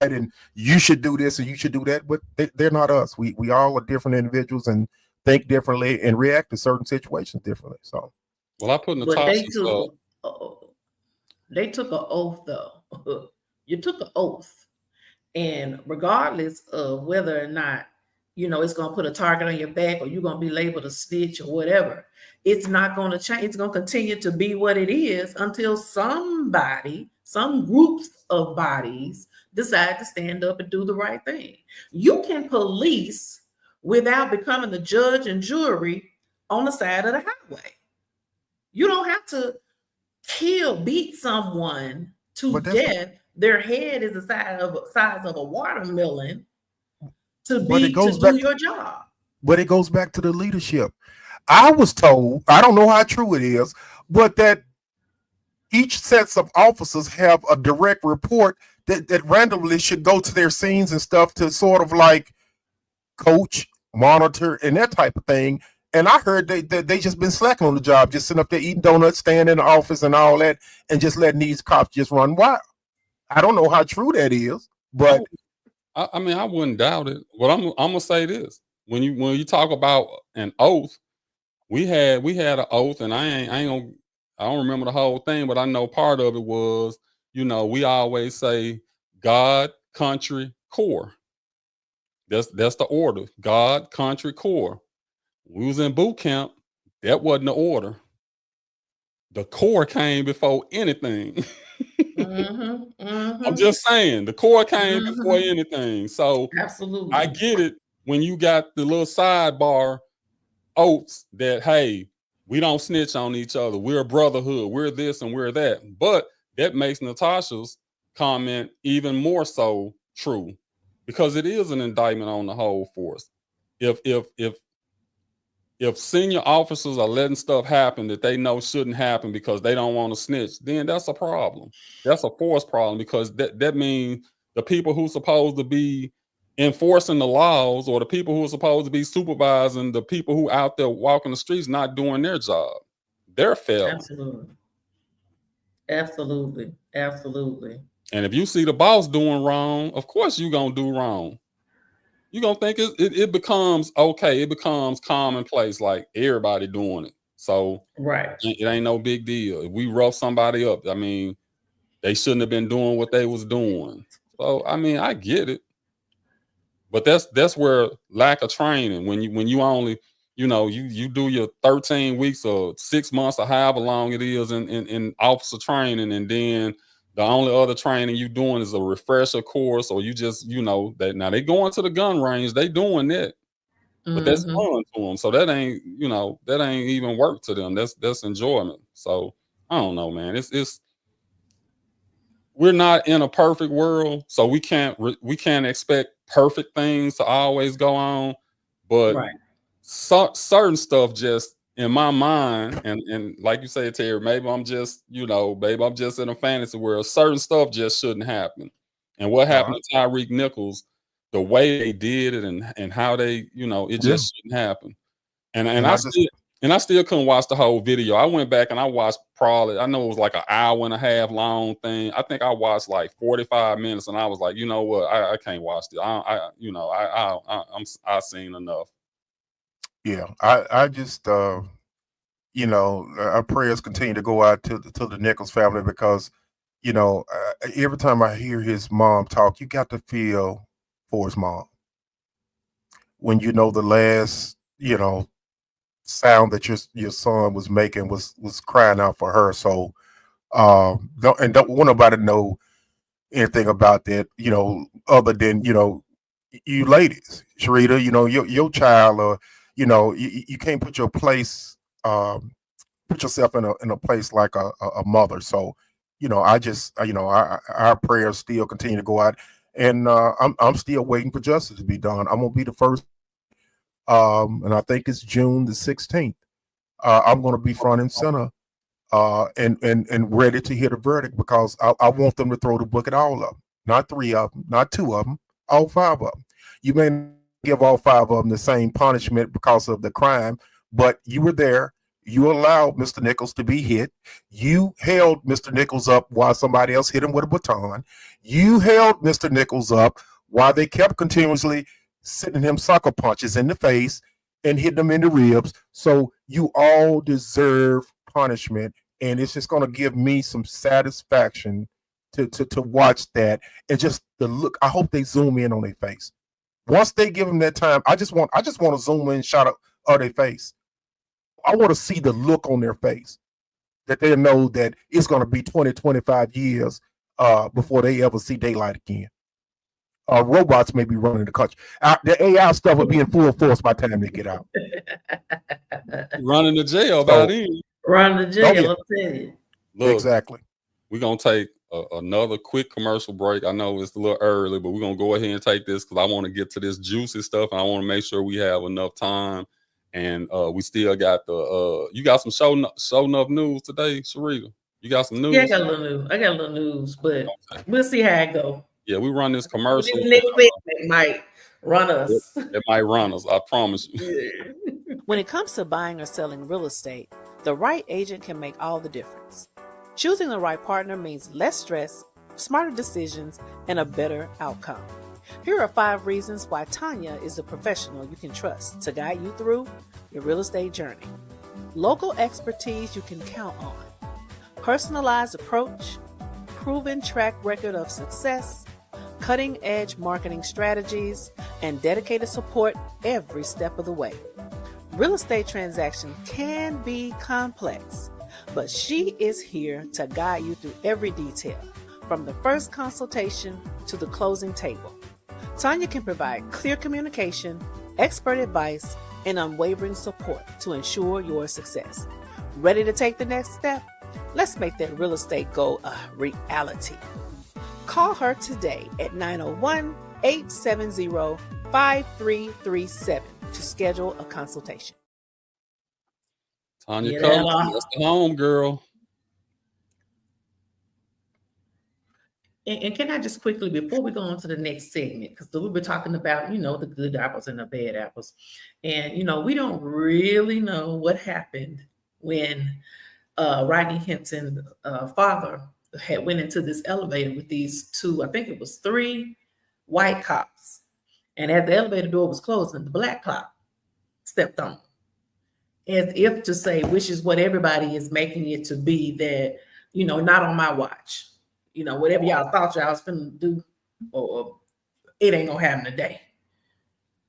and you should do this and you should do that, but they're not us. We all are different individuals and think differently and react to certain situations differently. So, well, I put Natasha. They took an oath, though. You took an oath, and regardless of whether or not it's going to put a target on your back, or you're going to be labeled a snitch or whatever, it's not going to change. It's going to continue to be what it is until some groups of bodies decide to stand up and do the right thing. You can police without becoming the judge and jury on the side of the highway. You don't have to beat someone to death. Their head is the size of a watermelon to do your job. But it goes back to the leadership. I was told, I don't know how true it is, but that each sets of officers have a direct report that randomly should go to their scenes and stuff to sort of like coach, monitor, and that type of thing. And I heard they just been slacking on the job, just sitting up there eating donuts, staying in the office and all that, and just letting these cops just run wild. I don't know how true that is, but I wouldn't doubt it. But I'm gonna say this: when you talk about an oath, we had an oath, and I don't remember the whole thing, but I know part of it was, we always say God, country, core. That's the order: God, country, core. we was in boot camp. That wasn't the order. The core came before anything. I'm just saying, the core came before anything. So Absolutely. I get it when you got the little sidebar oaths that, hey, we don't snitch on each other. We're a brotherhood. We're this and we're that. But that makes Natasha's comment even more so true, because it is an indictment on the whole force. If senior officers are letting stuff happen that they know shouldn't happen because they don't want to snitch, then that's a problem. That's a force problem, because that means the people who supposed to be enforcing the laws, or the people who are supposed to be supervising the people who out there walking the streets, not doing their job. They're failing. Absolutely. And if you see the boss doing wrong, of course you're going to do wrong. You're going to think it becomes okay. It becomes commonplace, like everybody doing it. So Right. it ain't no big deal. If we rough somebody up, I mean, they shouldn't have been doing what they was doing. So, I mean, I get it. But that's where lack of training, when you only, you do your 13 weeks or 6 months or however long it is in officer training, and then the only other training you doing is a refresher course, or you just, that now they going to the gun range, they doing that. But that's fun to them. So that ain't even work to them. That's enjoyment. So I don't know, man. It's we're not in a perfect world, so we can't expect perfect things to always go on. But certain stuff just in my mind, and like you said, Terry, maybe I'm just in a fantasy world. Certain stuff just shouldn't happen. And what happened to Tyre Nichols, the way they did it, and how they, it just shouldn't happen. And I still couldn't watch the whole video. I went back and I watched I know it was like an hour and a half long thing. I think I watched like 45 minutes, and I was like, you know what, I can't watch this. I've seen enough. Yeah, I just our prayers continue to go out to the Nichols family, because every time I hear his mom talk, you got to feel for his mom. When the last sound that your son was making was crying out for her. So don't want nobody to know anything about that, other than you ladies, Sharita, your child, or you can't put yourself in a place like a mother. So our prayers still continue to go out, and I'm still waiting for justice to be done. I'm gonna be the first, and I think it's June the 16th. I'm gonna be front and center, and ready to hear the verdict, because I want them to throw the book at all of them, not 3 of them, not 2 of them, all 5 of them. You may not give all 5 of them the same punishment because of the crime, but you were there. You allowed Mr. Nichols to be hit. You held Mr. Nichols up while somebody else hit him with a baton. You held Mr. Nichols up while they kept continuously sending him sucker punches in the face and hitting him in the ribs. So you all deserve punishment, and it's just going to give me some satisfaction to watch that, and just the look. I hope they zoom in on their face. Once they give them that time, I just want to zoom in, shot of their face. I want to see the look on their face, that they know that it's going to be 20, 25 years before they ever see daylight again. Robots may be running the country. The AI stuff will be in full force by the time they get out. Running to jail by then. Run to jail, I'll tell you. Look, exactly. We're going to take another quick commercial break. I know it's a little early, but we're going to go ahead and take this, because I want to get to this juicy stuff, and I want to make sure we have enough time. And we still got you got some show enough news today, Sharita? You got some news? Yeah, I got a little news, but we'll see how it go. Yeah, we run this commercial. It might run us. It might run us, I promise you. When it comes to buying or selling real estate, the right agent can make all the difference. Choosing the right partner means less stress, smarter decisions, and a better outcome. Here are 5 reasons why Tanya is a professional you can trust to guide you through your real estate journey. Local expertise you can count on. Personalized approach, proven track record of success, cutting-edge marketing strategies, and dedicated support every step of the way. Real estate transactions can be complex, but she is here to guide you through every detail, from the first consultation to the closing table. Tanya can provide clear communication, expert advice, and unwavering support to ensure your success. Ready to take the next step? Let's make that real estate goal a reality. Call her today at 901-870-5337 to schedule a consultation. Tanya Yeah, Coach, that's the home girl. And can I just quickly, before we go on to the next segment, because we've been talking about, the good apples and the bad apples. And, we don't really know what happened when Rodney Hinton's father had went into this elevator with these two, I think it was 3 white cops. And as the elevator door was closing, the black cop stepped on, as if to say, which is what everybody is making it to be, that, not on my watch. Whatever y'all thought y'all was finna do, or it ain't gonna happen today.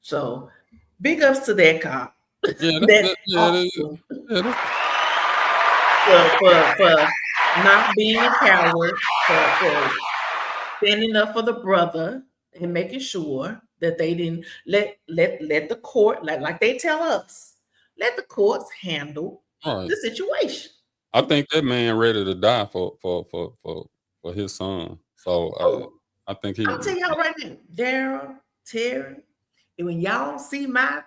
So big ups to that cop. For not being a coward, for standing up for the brother and making sure that they didn't let the court, like they tell us, let the courts handle the situation. I think that man ready to die for his son. So I think I'll tell y'all right now, Daryl, Terry, and when y'all see my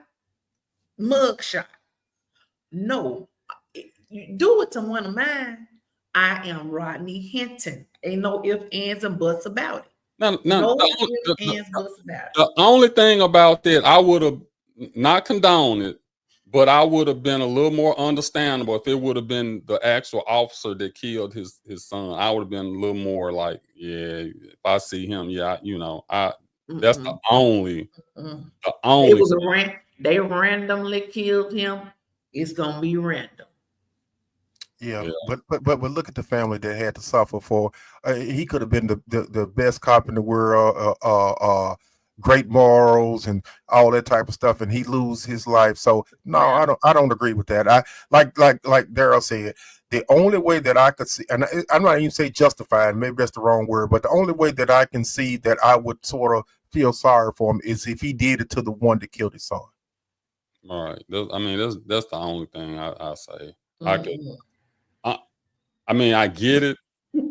mugshot, no, you do it to one of mine. I am Rodney Hinton. Ain't no ifs, ands, and buts about it. The only thing about that, I would have not condoned it, but I would have been a little more understandable if it would have been the actual officer that killed his son. I would have been a little more like, yeah, if I see him, that's the only. It was they randomly killed him. It's gonna be random. Yeah. But look at the family that had to suffer for. He could have been the best cop in the world. Great morals and all that type of stuff, and he lose his life. So no, I don't agree with that. I like Daryl said, the only way that I could see, and I'm not even say justified, maybe that's the wrong word, but the only way that I can see that I would sort of feel sorry for him is if he did it to the one that killed his son. All right. That's the only thing I say. I get it.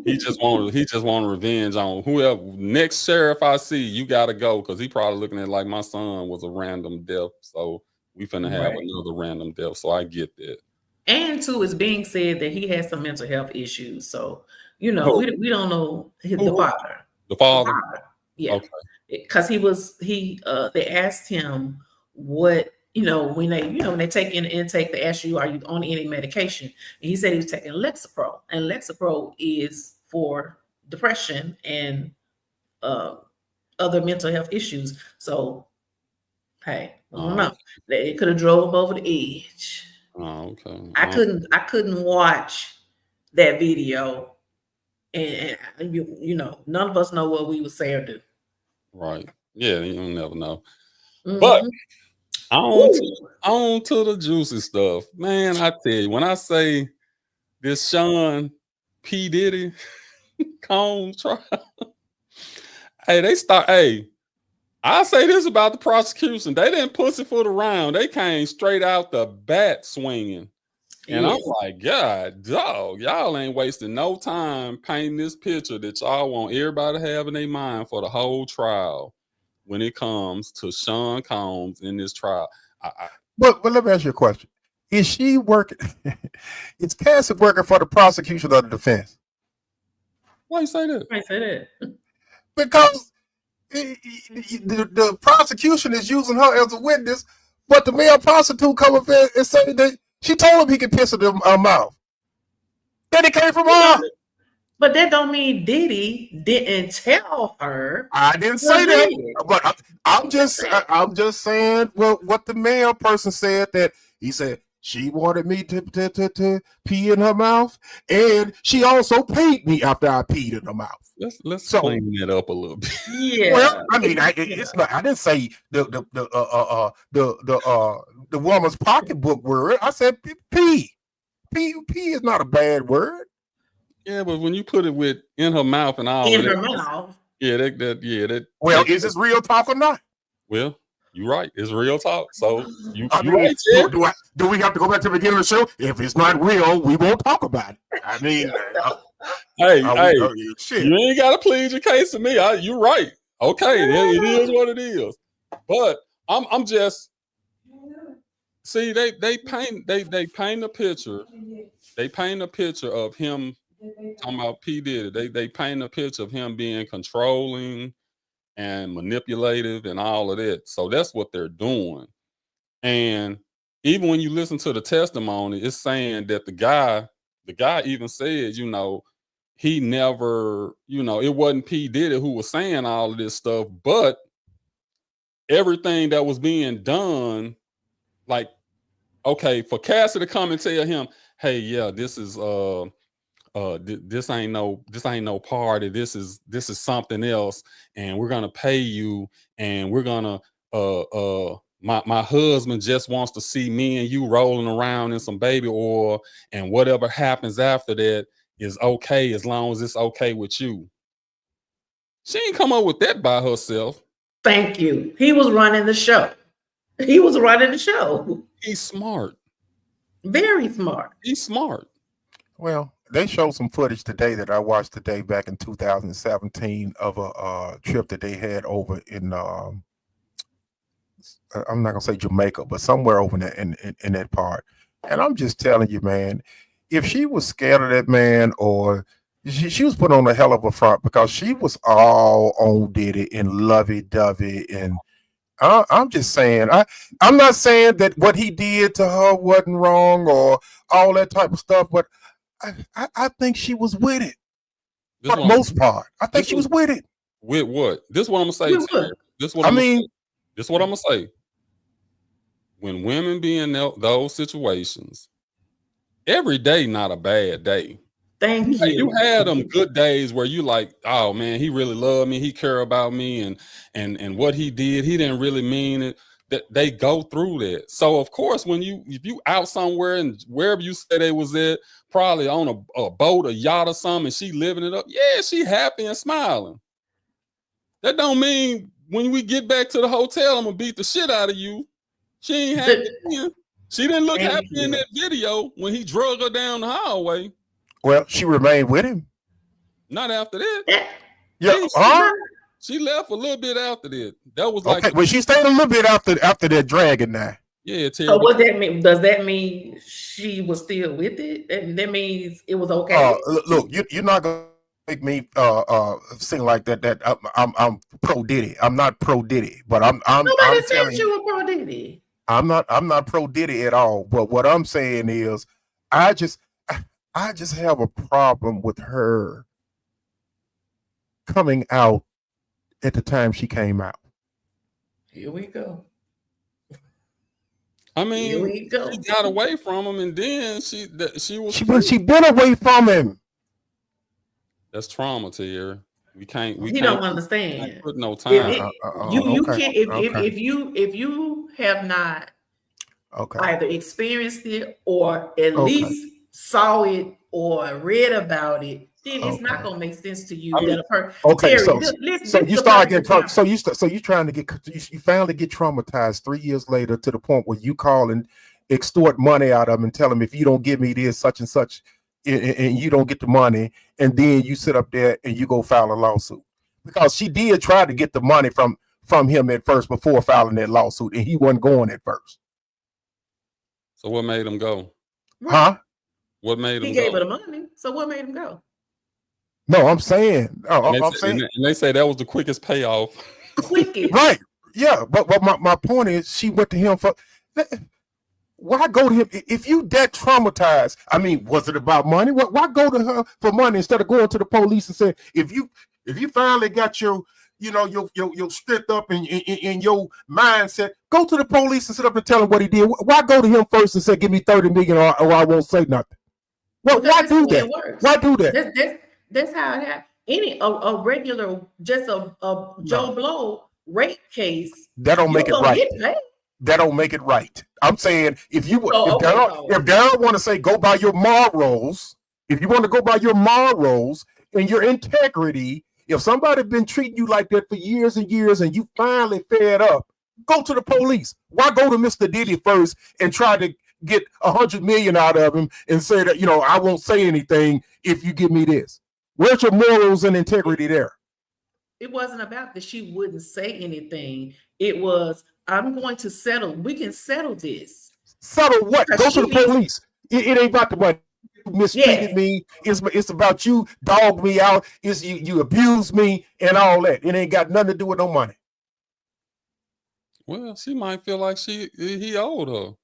He just want revenge on whoever. Next sheriff I see, you gotta go, because he probably looking at like my son was a random death, so we finna have another random death. So I get that. And too, it's being said that he has some mental health issues. So we don't know the father. The father. Yeah. Okay. Because they asked him what, when they take in intake, they ask you, are you on any medication? And he said he was taking Lexapro, and Lexapro is for depression and other mental health issues. So, hey, I don't know. It could have drove him over the edge. Oh, okay. I couldn't watch that video, and none of us know what we would say or do. Right. Yeah, you never know. Mm-hmm. But on to the juicy stuff. Man, I tell you, when I say this Sean P. Diddy Combs trial, I say this about the prosecution. They didn't pussyfoot around. They came straight out the bat swinging. And I'm like, God, dog, y'all ain't wasting no time painting this picture that y'all want everybody to have in their mind for the whole trial when it comes to Sean Combs in this trial. But let me ask you a question. Is she working? Is Cassie working for the prosecution or the defense? Why you say that? I say that. Because the prosecution is using her as a witness, but the male prostitute come up there and say that she told him he could piss in her mouth. Then it came from her. But that don't mean Diddy didn't tell her. I didn't say that. But I'm just saying what the male person said, that he said she wanted me to pee in her mouth, and she also paid me after I peed in her mouth. let's So- clean it up a little bit. Yeah. Well, I mean, it's not. I didn't say the woman's pocketbook word. I said P. P is not a bad word. Yeah, but when you put it with in her mouth and all In of her that, mouth. that. Well, is this real talk or not? Well, you're right. It's real talk. So you I mean, right, Terry. do we have to go back to the beginning of the show? If it's not real, we won't talk about it. I mean, Hey, shit. you ain't got to plead your case to me. You're right. Okay, it is what it is. But I'm just see they paint a picture. They paint a picture of him talking about P. Diddy. They paint a picture of him being controlling and manipulative and all of that. So that's what they're doing. And even when you listen to the testimony, it's saying that the guy even said, he never, it wasn't P. Diddy who was saying all of this stuff, but everything that was being done, like, okay, for Cassie to come and tell him, hey, yeah, this is this ain't no party. This is something else, and we're gonna pay you, and we're gonna my husband just wants to see me and you rolling around in some baby oil, and whatever happens after that is okay as long as it's okay with you. She ain't come up with that by herself. Thank you. He was running the show. He's smart. Very smart. He's smart. Well, they showed some footage today that I watched today back in 2017 of a trip that they had over in I'm not gonna say Jamaica, but somewhere over there in that part. And I'm just telling you, man, if she was scared of that man, or she was put on a hell of a front, because she was all on Diddy and lovey-dovey. And I'm just saying, I'm not saying that what he did to her wasn't wrong or all that type of stuff, but I think she was with it. For the most part, I think she was with it. With what? This is what I'm gonna say. This is what I'm gonna say. When women be in those situations, every day not a bad day. Thank you. You had them good days where you like, oh man, he really loved me, he cared about me, and what he did, he didn't really mean it. That they go through that. So of course, if you out somewhere and wherever you said they was at, probably on a boat, a yacht or something, and she living it up, yeah, she happy and smiling. That don't mean when we get back to the hotel, I'm gonna beat the shit out of you. She ain't happy then. She didn't look happy in that video when he drug her down the hallway. Well, she remained with him. Not after that. Yeah. She left a little bit after that. That was like, okay. Well, she stayed a little bit after that dragging now. Yeah. Terry, so what that mean? Does that mean she was still with it? That means it was okay. Look, you're not gonna make me sing like that. That I'm pro Diddy. I'm not pro Diddy, but Nobody said you were pro Diddy. I'm not pro Diddy at all. But what I'm saying is, I just have a problem with her coming out at the time she came out. Here we go. I mean, Here we go. She got away from him, and then she been away from him. That's trauma to her. We can't. He don't understand. Put no time. You can't if you have not either experienced it or at least saw it or read about it, then it's not gonna make sense to you that a person. Okay, Terry, so you start getting so you trying to get you finally get traumatized 3 years later to the point where you call and extort money out of them and tell them, if you don't give me this such and such, and you don't get the money, and then you sit up there and you go file a lawsuit, because she did try to get the money from him at first before filing that lawsuit, and he wasn't going at first. So what made him go? Huh? What made him go? He gave her the money. So what made him go? No, I'm saying. I'm saying. And they say that was the quickest payoff. Quickest. Right. Yeah. But my point is, she went to him for. Why go to him if you that traumatized? I mean, was it about money? Why go to her for money instead of going to the police and saying, if you finally got your strength up and your mindset, go to the police and sit up and tell him what he did. Why go to him first and say, give me 30 million or I won't say nothing? Well, why do that? Why do that? That's how it happened. a regular, just a Joe Blow rape case, That don't make it gonna right. get paid. That don't make it right. I'm saying if So, if Daryl want to say go by your morals, if you want to go by your morals and your integrity, if somebody been treating you like that for years and years and you finally fed up, go to the police. Why go to Mr. Diddy first and try to get 100 million out of him and say that, I won't say anything if you give me this? Where's your morals and integrity there? It wasn't about that she wouldn't say anything. It was, I'm going to settle. We can settle this. Settle what? Go to the police. It ain't about the money. You mistreated me. It's about you dog me out. It's you abuse me and all that. It ain't got nothing to do with no money. Well, she might feel like he owed her.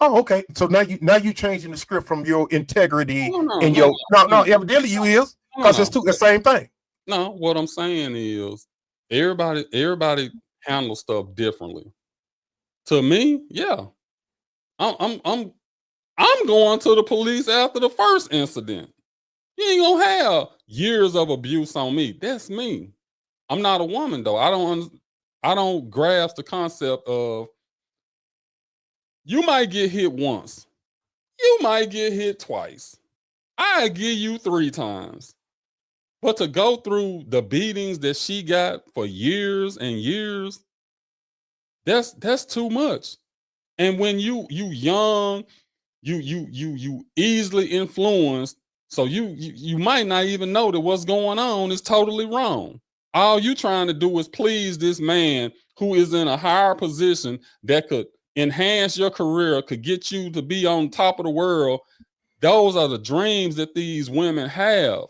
Oh, okay. So now you changing the script from your integrity and your no. Evidently you is, because it's the same thing. No, what I'm saying is everybody handles stuff differently. To me, yeah, I'm going to the police after the first incident. You ain't gonna have years of abuse on me. That's me. I'm not a woman though. I don't grasp the concept of you might get hit once, you might get hit twice. I give you 3 times. But to go through the beatings that she got for years and years, that's too much. And when you young, you easily influenced, so you might not even know that what's going on is totally wrong. All you trying to do is please this man who is in a higher position that could enhance your career, could get you to be on top of the world. Those are the dreams that these women have.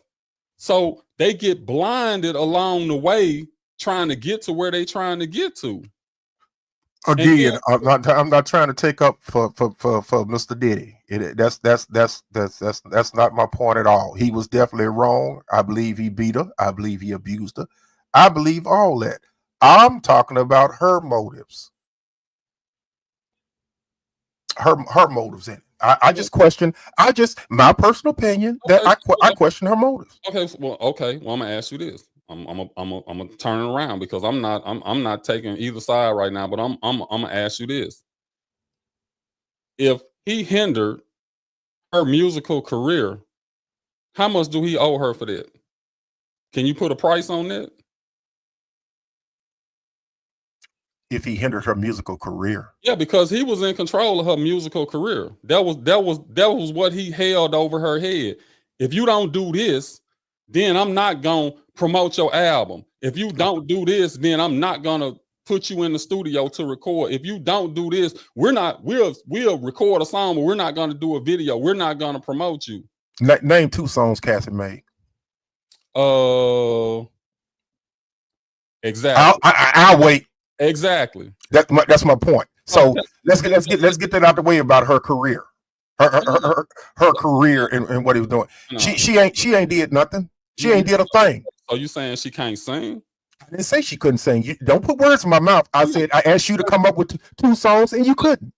So they get blinded along the way trying to get to where they trying to get to. Again, I'm not trying to take up for Mr. Diddy. That's not my point at all. He was definitely wrong. I believe he beat her. I believe he abused her. I believe all that. I'm talking about her motives. Her motives in it. I just question. My personal opinion that I question her motives. Okay. Well, I'm gonna ask you this. I'm gonna turn around because I'm not taking either side right now. But I'm gonna ask you this: if he hindered her musical career, how much do he owe her for that? Can you put a price on that? If he hindered her musical career, yeah, because he was in control of her musical career. That was what he held over her head. If you don't do this, then I'm not gonna promote your album. If you don't do this, then I'm not gonna put you in the studio to record. If you don't do this, we'll record a song, but we're not gonna do a video. We're not gonna promote you. Name 2 songs Cassie made. Exactly. I'll wait. Exactly. That's my point. So let's get that out the way about her career, her career and what he was doing. No. She ain't did nothing. She ain't did a thing. So you saying she can't sing? I didn't say she couldn't sing. You don't put words in my mouth. I said I asked you to come up with 2 songs and you couldn't.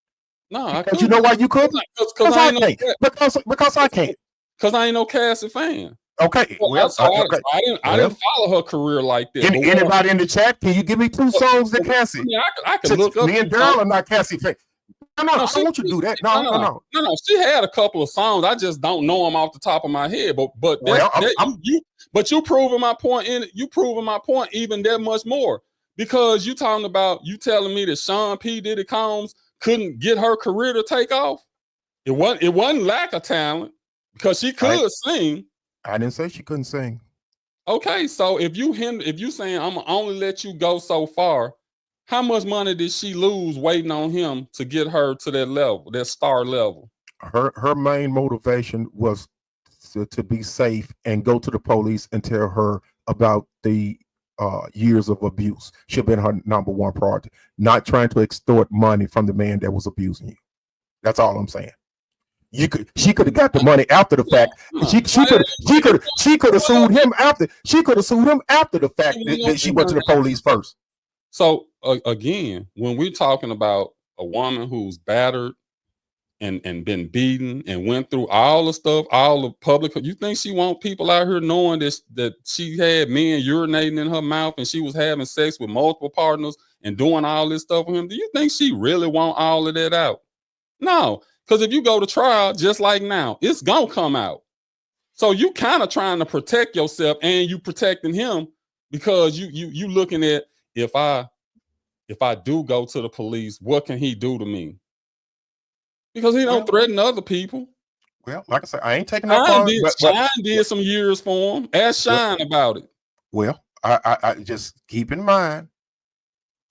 No, I couldn't. You know why you couldn't? Because I can't. Because I can't. Because I ain't no Cassie fan. Okay. I didn't follow her career like that. Anybody in the chat? Can you give me 2 songs that Cassie? I can look up. Me and Daryl are not Cassie fans. No, I don't want you to do that. No. She had a couple of songs. I just don't know them off the top of my head. But you proving my point even that much more, because you telling me that Sean P. Diddy Combs couldn't get her career to take off. It wasn't lack of talent, because she could sing. I didn't say she couldn't sing. Okay, so if you saying I'm gonna only let you go so far, how much money did she lose waiting on him to get her to that level, that star level? Her main motivation was to be safe and go to the police and tell her about the years of abuse. Should have been her number 1 priority, not trying to extort money from the man that was abusing you. That's all I'm saying. She could have got the money after the fact. She could have sued him after. She could have sued him after the fact that she went to the police first. So again, when we're talking about a woman who's battered and been beaten and went through all the stuff, all the public. You think she want people out here knowing that she had men urinating in her mouth and she was having sex with multiple partners and doing all this stuff with him? Do you think she really want all of that out? No, because if you go to trial, just like now, it's gonna come out. So you kind of trying to protect yourself and you protecting him, because you looking at, if I do go to the police, what can he do to me? Because he don't threaten other people. Well, like I said, I ain't taking up on it. Shine did some years for him. Ask Shine about it. Well, I just keep in mind,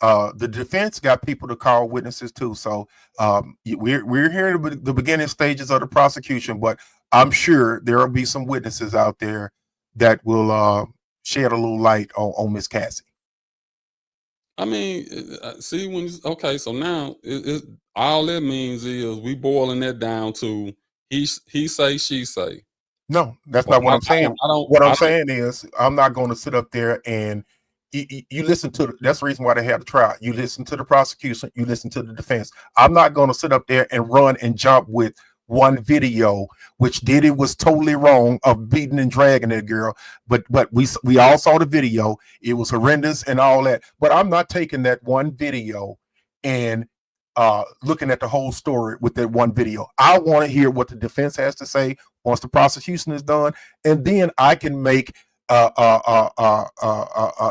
the defense got people to call witnesses too. So we're here at the beginning stages of the prosecution, but I'm sure there will be some witnesses out there that will shed a little light on Miss Cassie. I mean, see, okay, so now all that means is we boiling that down to he say, she say. No, that's not what I'm saying. What I'm saying is I'm not going to sit up there and you listen to that's the reason why they had the trial. You listen to the prosecution, you listen to the defense. I'm not going to sit up there and run and jump with one video, which Diddy was totally wrong of beating and dragging that girl. But we all saw the video. It was horrendous and all that. But I'm not taking that one video and looking at the whole story with that one video. I want to hear what the defense has to say once the prosecution is done, and then I can make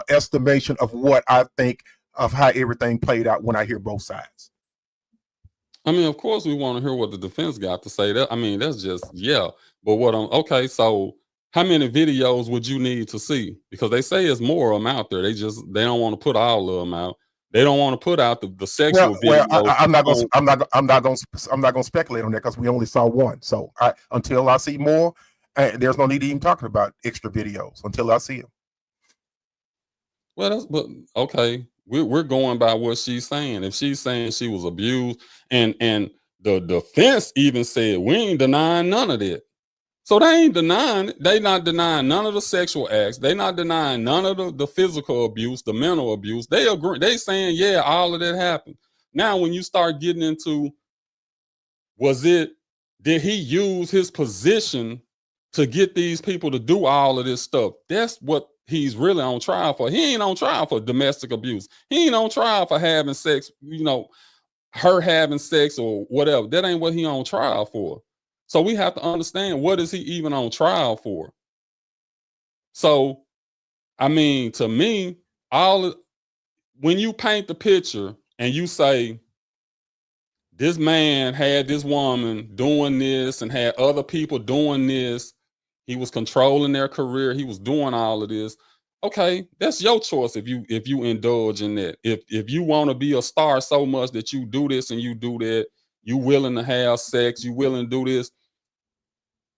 estimation of what I think of how everything played out when I hear both sides. I mean, of course, we want to hear what the defense got to say. That, I mean, that's just, But okay, so how many videos would you need to see? Because they say it's more of them out there. They don't want to put all of them out. They don't want to put out the sexual videos. I'm not going to speculate on that because we only saw one. So until I see more, there's no need to even talking about extra videos until I see them. Well, okay. We're going by what she's saying. If she's saying she was abused, and the defense even said we ain't denying none of that. So they not denying none of the sexual acts. They not denying none of the physical abuse, the mental abuse. They agree. They saying, yeah, all of that happened. Now, when you start getting into, did he use his position to get these people to do all of this stuff? That's what he's really on trial for. He ain't on trial for domestic abuse. He ain't on trial for having sex, her having sex or whatever. That ain't what he on trial for. So we have to understand, what is he even on trial for? So, I mean, to me, when you paint the picture and you say, this man had this woman doing this and had other people doing this, he was controlling their career, he was doing all of this. Okay, that's your choice if you indulge in that. If you want to be a star so much that you do this and you do that, you willing to have sex, you willing to do this.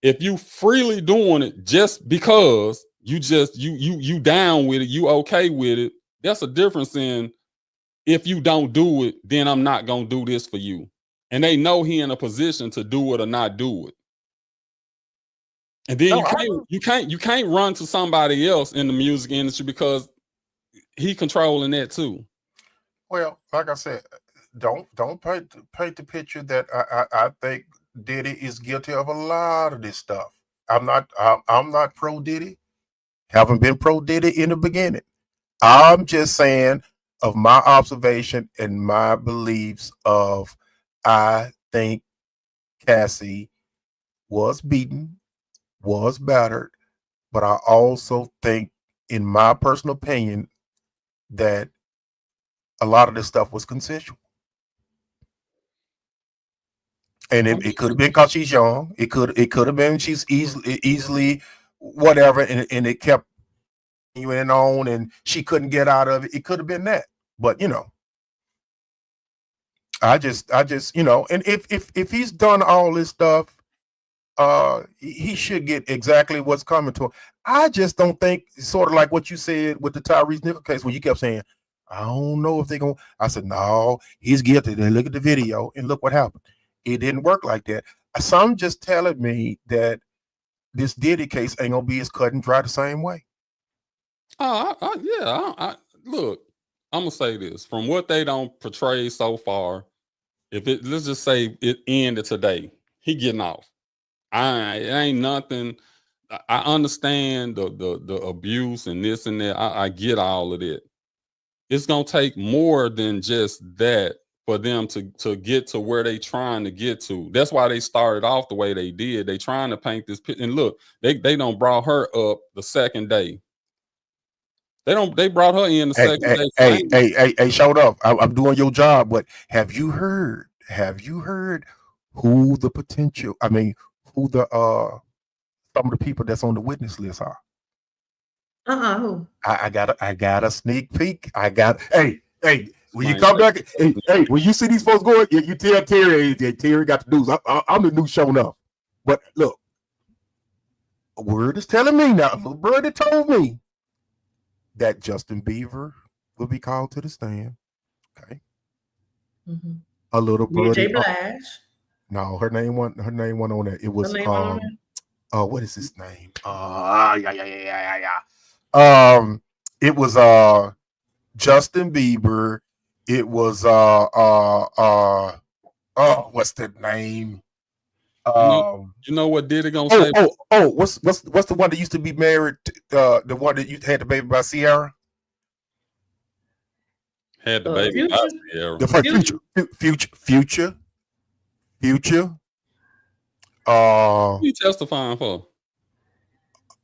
If you freely doing it just because you down with it, you okay with it, that's a difference in, if you don't do it, then I'm not gonna do this for you. And they know he in a position to do it or not do it. And then you can't run to somebody else in the music industry because he controlling that too. Well, like I said, don't paint the picture that I think Diddy is guilty of a lot of this stuff. I'm not pro Diddy. Haven't been pro Diddy in the beginning. I'm just saying of my observation and my beliefs of, I think Cassie was beaten, was battered, but I also think, in my personal opinion, that a lot of this stuff was consensual. And it could have been because she's young. It could have been she's easily whatever, and it kept you in on, and she couldn't get out of it. It could have been that, but I just and if he's done all this stuff, he should get exactly what's coming to him. I just don't think, sort of like what you said with the Tyre Nichols case, when you kept saying, I don't know if they're going to. I said, no, he's guilty. Then look at the video and look what happened. It didn't work like that. Some just telling me that this Diddy case ain't going to be as cut and dry the same way. Look, I'm going to say this. From what they don't portray so far, let's just say it ended today, he getting off. It ain't nothing. I understand the abuse and this and that. I get all of it. It's gonna take more than just that for them to get to where they trying to get to. That's why they started off the way they did. They trying to paint this picture. And look, they don't brought her up the second day. They brought her in the second day. Hey, showed up. I'm doing your job, but have you heard who the potential? I mean, who the some of the people that's on the witness list are? Who? I got a sneak peek. Hey, when you come back, hey, when you see these folks going, you tell Terry, Terry got the news. I'm the news showing up. But look, a word is telling me now, a little birdie told me that Justin Bieber will be called to the stand. Okay. Mm-hmm. A little birdie. J. Blige. No, her name went on there. It was what is his name? It was Justin Bieber. It was what's the name? You know what Diddy gonna say? What's the one that used to be married? The one that you had the baby by Sierra. Had the baby by Sierra. The future. What you testifying for?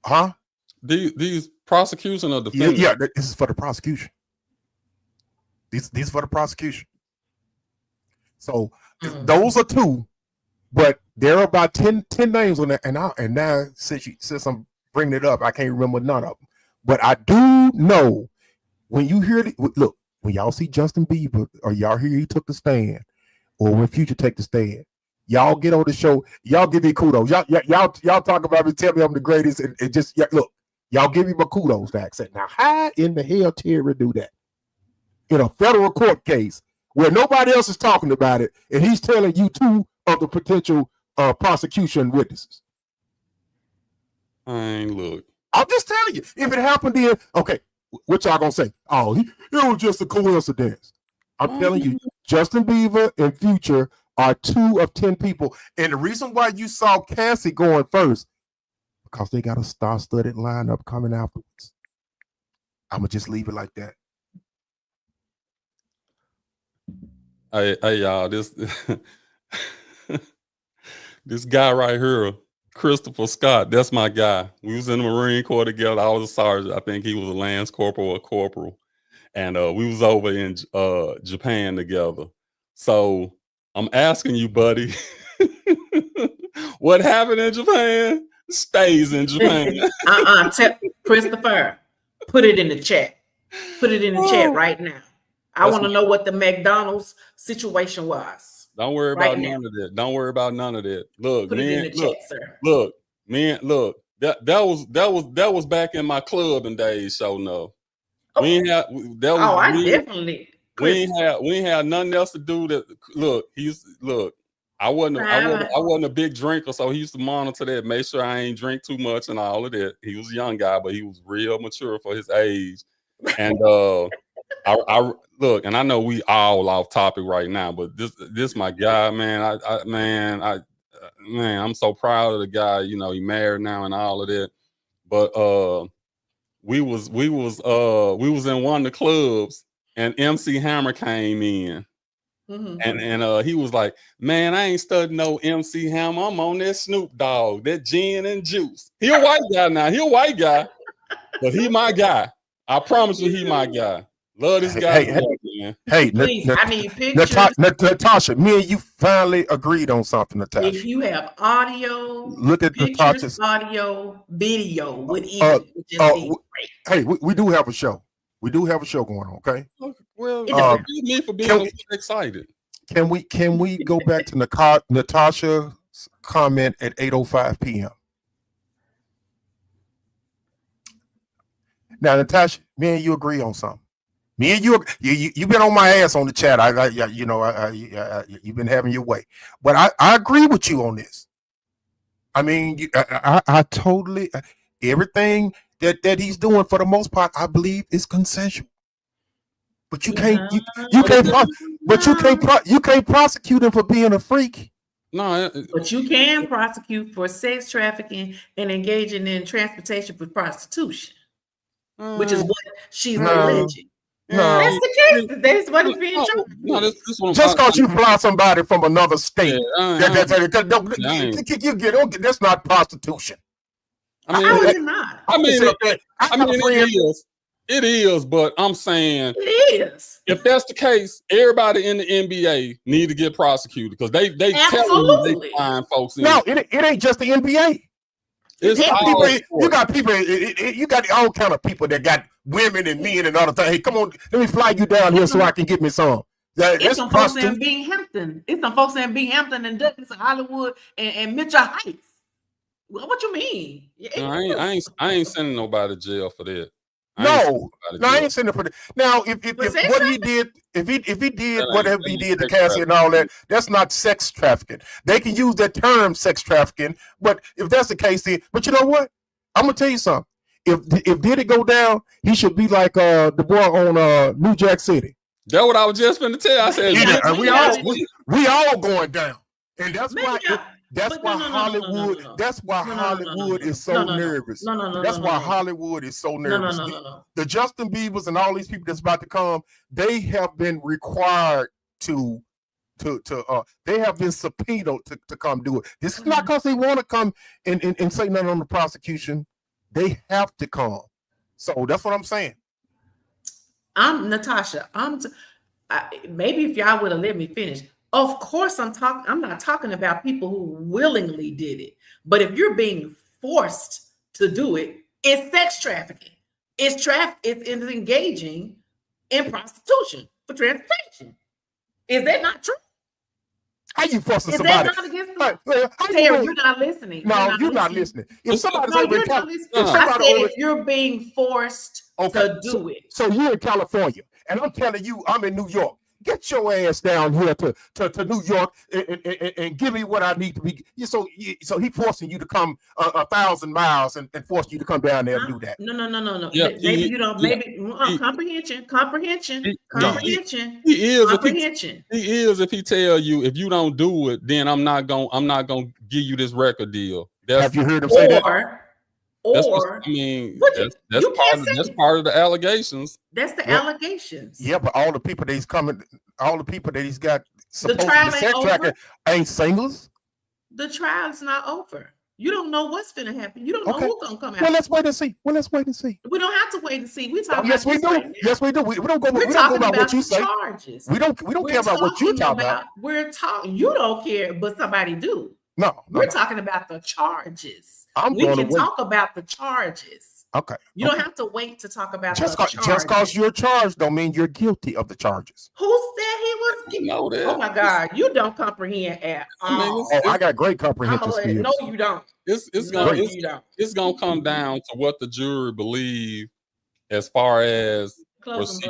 Huh? These prosecution or defendant? Yeah, this is for the prosecution. These for the prosecution. So those are two, but there are about 10 names on there. And now since I'm bringing it up, I can't remember none of them. But I do know when you hear look, when y'all see Justin Bieber or y'all hear he took the stand, or when Future take the stand, y'all get on the show. Y'all give me kudos. Y'all talk about me, tell me I'm the greatest, and just look. Y'all give me my kudos to accent. Now, how in the hell Terry do that in a federal court case where nobody else is talking about it, and he's telling you two of the potential prosecution witnesses? Look. I'm just telling you. If it happened then, okay, what y'all gonna say? Oh, it was just a coincidence. I'm telling you, Justin Bieber and Future are 2 of 10 people. And the reason why you saw Cassie going first, because they got a star-studded lineup coming afterwards. I'm going to just leave it like that. Hey y'all, this guy right here, Christopher Scott, that's my guy. We was in the Marine Corps together. I was a sergeant. I think he was a lance corporal or a corporal. And we was over in Japan together. So I'm asking you, buddy, what happened in Japan stays in Japan. Christopher, put it in the chat. Put it in the chat right now. I want to know what the McDonald's situation was. Don't worry about none of that. Don't worry about none of that. Look, put it in the chat, sir. Look, man, look. That was back in my clubbing days. So no, we ain't have that. We ain't had nothing else to do. That look. I wasn't a big drinker, so he used to monitor that, make sure I ain't drink too much and all of that. He was a young guy, but he was real mature for his age. And I look, and I know we all off topic right now, but this my guy, man. I'm so proud of the guy. You know, he married now and all of that. But we was in one of the clubs, and MC Hammer came in. Mm-hmm. And he was like, man, I ain't studying no MC Hammer. I'm on that Snoop Dogg, that gin and juice. He a white guy now. He a white guy, but he my guy. I promise you, he my guy. Love this guy. Hey, please, I need pictures. Natasha, me and you finally agreed on something, Natasha. If you have audio, look at pictures, Natasha's audio, video with hey, we do have a show. We do have a show going on, okay? Well, forgive me for being excited. Can we go back to Natasha's comment at 8:05 p.m.? Now, Natasha, me and you agree on something. Me and you've been on my ass on the chat. You've been having your way, but I agree with you on this. I mean, I totally everything that he's doing for the most part, I believe, is consensual. But you can't But you can't prosecute him for being a freak. No, But you can prosecute for sex trafficking and engaging in transportation for prostitution, which is what she's alleging. No. That's the case. That's what is being charged. No, this one. Just because you fly somebody from another state, that's not prostitution. How is it not? It is, but I'm saying it is. If that's the case, everybody in the NBA need to get prosecuted because they tell you they find folks in. No, it ain't just the NBA. It's you got people. You got all kind of people that got women and men and other things. Hey, come on, let me fly you down here so I can get me some. It's some folks in Binghamton. It's some folks in Binghamton and Douglas and Hollywood and Mitchell Heights. What you mean? I ain't sending nobody to jail for that. I ain't sending for that. Now, if what he did, if he did whatever he did to Cassie and all that, that's not sex trafficking. They can use that term sex trafficking, but if that's the case, then, but you know what? I'm gonna tell you something. If Diddy go down, he should be like the boy on New Jack City. That's what I was just finna tell. I said we all going down, and that's why. That's why Hollywood. That's why Hollywood is so nervous. That's why Hollywood is so nervous. The Justin Biebers and all these people that's about to come, they have been required to they have been subpoenaed to come do it. This is not because they want to come and say nothing on the prosecution. They have to come. So that's what I'm saying. I'm Natasha. Maybe if y'all would have let me finish. Of course, I'm not talking about people who willingly did it. But if you're being forced to do it, it's sex trafficking. It's engaging in prostitution for transportation. Is that not true? How you forcing somebody? Is that not against the Terry, you're not listening. No, you're not listening. If somebody's if you're being forced to do it. So you're in California, and I'm telling you, I'm in New York. Get your ass down here to New York and give me what I need to be. So he forcing you to come 1,000 miles and forcing you to come down there and do that. No. Yeah, maybe you don't. Maybe comprehension. He is if he tell you if you don't do it, then I'm not gonna give you this record deal. Have you heard him say that? That's part of the allegations. That's the allegations. Yeah, but all the people that he's got supposed to be sex trafficking ain't singles. The trial's not over. You don't know what's going to happen. You don't know who's going to come out. Well, let's wait and see. We don't have to wait and see. We talk. Yes, we do. Right, yes, we do. We don't go. We don't go about what you say. Charges. We don't care about what you talk about. We're talking. You don't care, but somebody do. No, we're talking about the charges. We can talk about the charges. Okay. You don't have to wait to talk about the charges. Just because you're charged don't mean you're guilty of the charges. Who said he was guilty? You know that. Oh my God, you don't comprehend at all. I got great comprehension skills. No, you don't. It's gonna come down to what the jury believe as far as was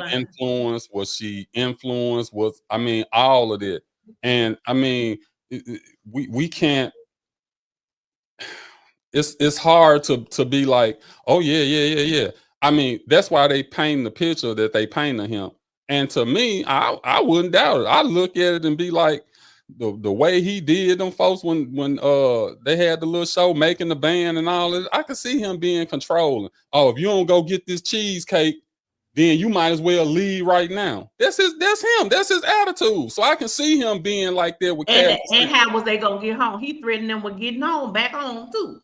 she influenced, all of it. And we can't. It's hard to be like, oh yeah. That's why they paint the picture that they paint of him. And to me, I wouldn't doubt it. I look at it and be like, the way he did them folks when they had the little show making the band and all that, I could see him being controlling. Oh, if you don't go get this cheesecake, then you might as well leave right now. That's him. That's his attitude. So I can see him being like that with and how was they gonna get home? He threatened them with getting back home too.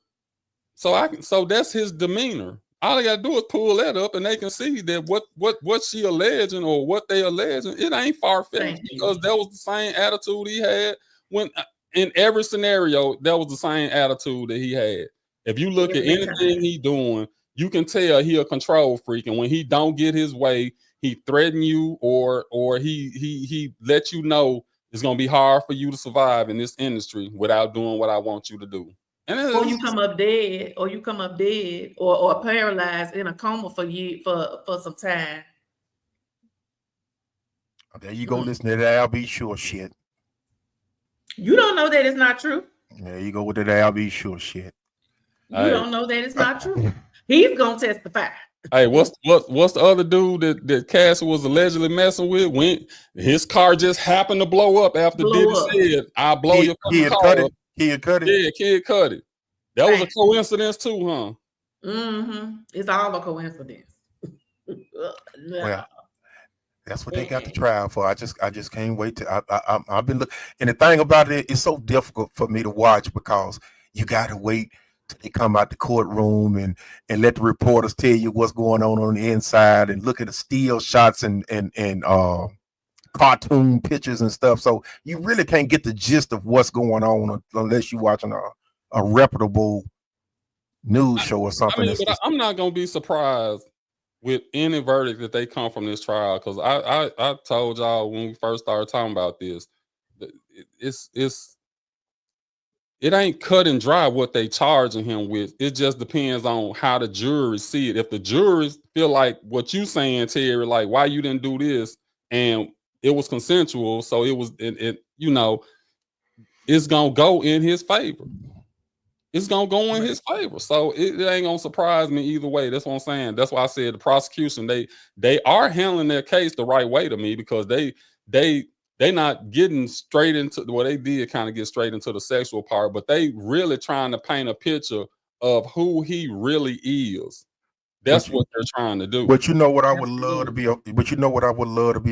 So that's his demeanor. All they gotta do is pull that up, and they can see that what she alleging or what they alleging, it ain't far-fetched because that was the same attitude he had when in every scenario. That was the same attitude that he had. If you look at anything he doing, you can tell he a control freak, and when he don't get his way, he threaten you or he let you know it's gonna be hard for you to survive in this industry without doing what I want you to do. Or you come up dead, or paralyzed in a coma for some time. There you go, listen to that I'll be sure shit. You don't know that it's not true. There you go with that I'll be sure shit. You don't know that it's not true. He's gonna testify. Hey, what's the other dude that Cassie was allegedly messing with? When his car just happened to blow up after Diddy said, "I'll blow your He fucking had cut car it. up." He had cut it. Yeah, Kid Cudi. That was a coincidence too, huh? Mm-hmm. It's all a coincidence. Well, that's what they got the trial for. I just can't wait to. I've been looking, and the thing about it, it's so difficult for me to watch because you got to wait till they come out the courtroom and let the reporters tell you what's going on the inside and look at the still shots and cartoon pictures and stuff. So you really can't get the gist of what's going on unless you're watching a reputable news show or something. I mean, but I'm not gonna be surprised with any verdict that they come from this trial, because I told y'all when we first started talking about this, it ain't cut and dry what they charging him with. It just depends on how the jury see it. If the juries feel like what you saying, Terry, like why you didn't do this, and it was consensual, so it was it's gonna go in his favor. It's gonna go in his favor. So it ain't gonna surprise me either way. That's what I'm saying. That's why I said the prosecution, they are handling their case the right way to me, because they not getting straight into they did kind of get straight into the sexual part, but they really trying to paint a picture of who he really is. That's what they're trying to do. But you know what I would love to be a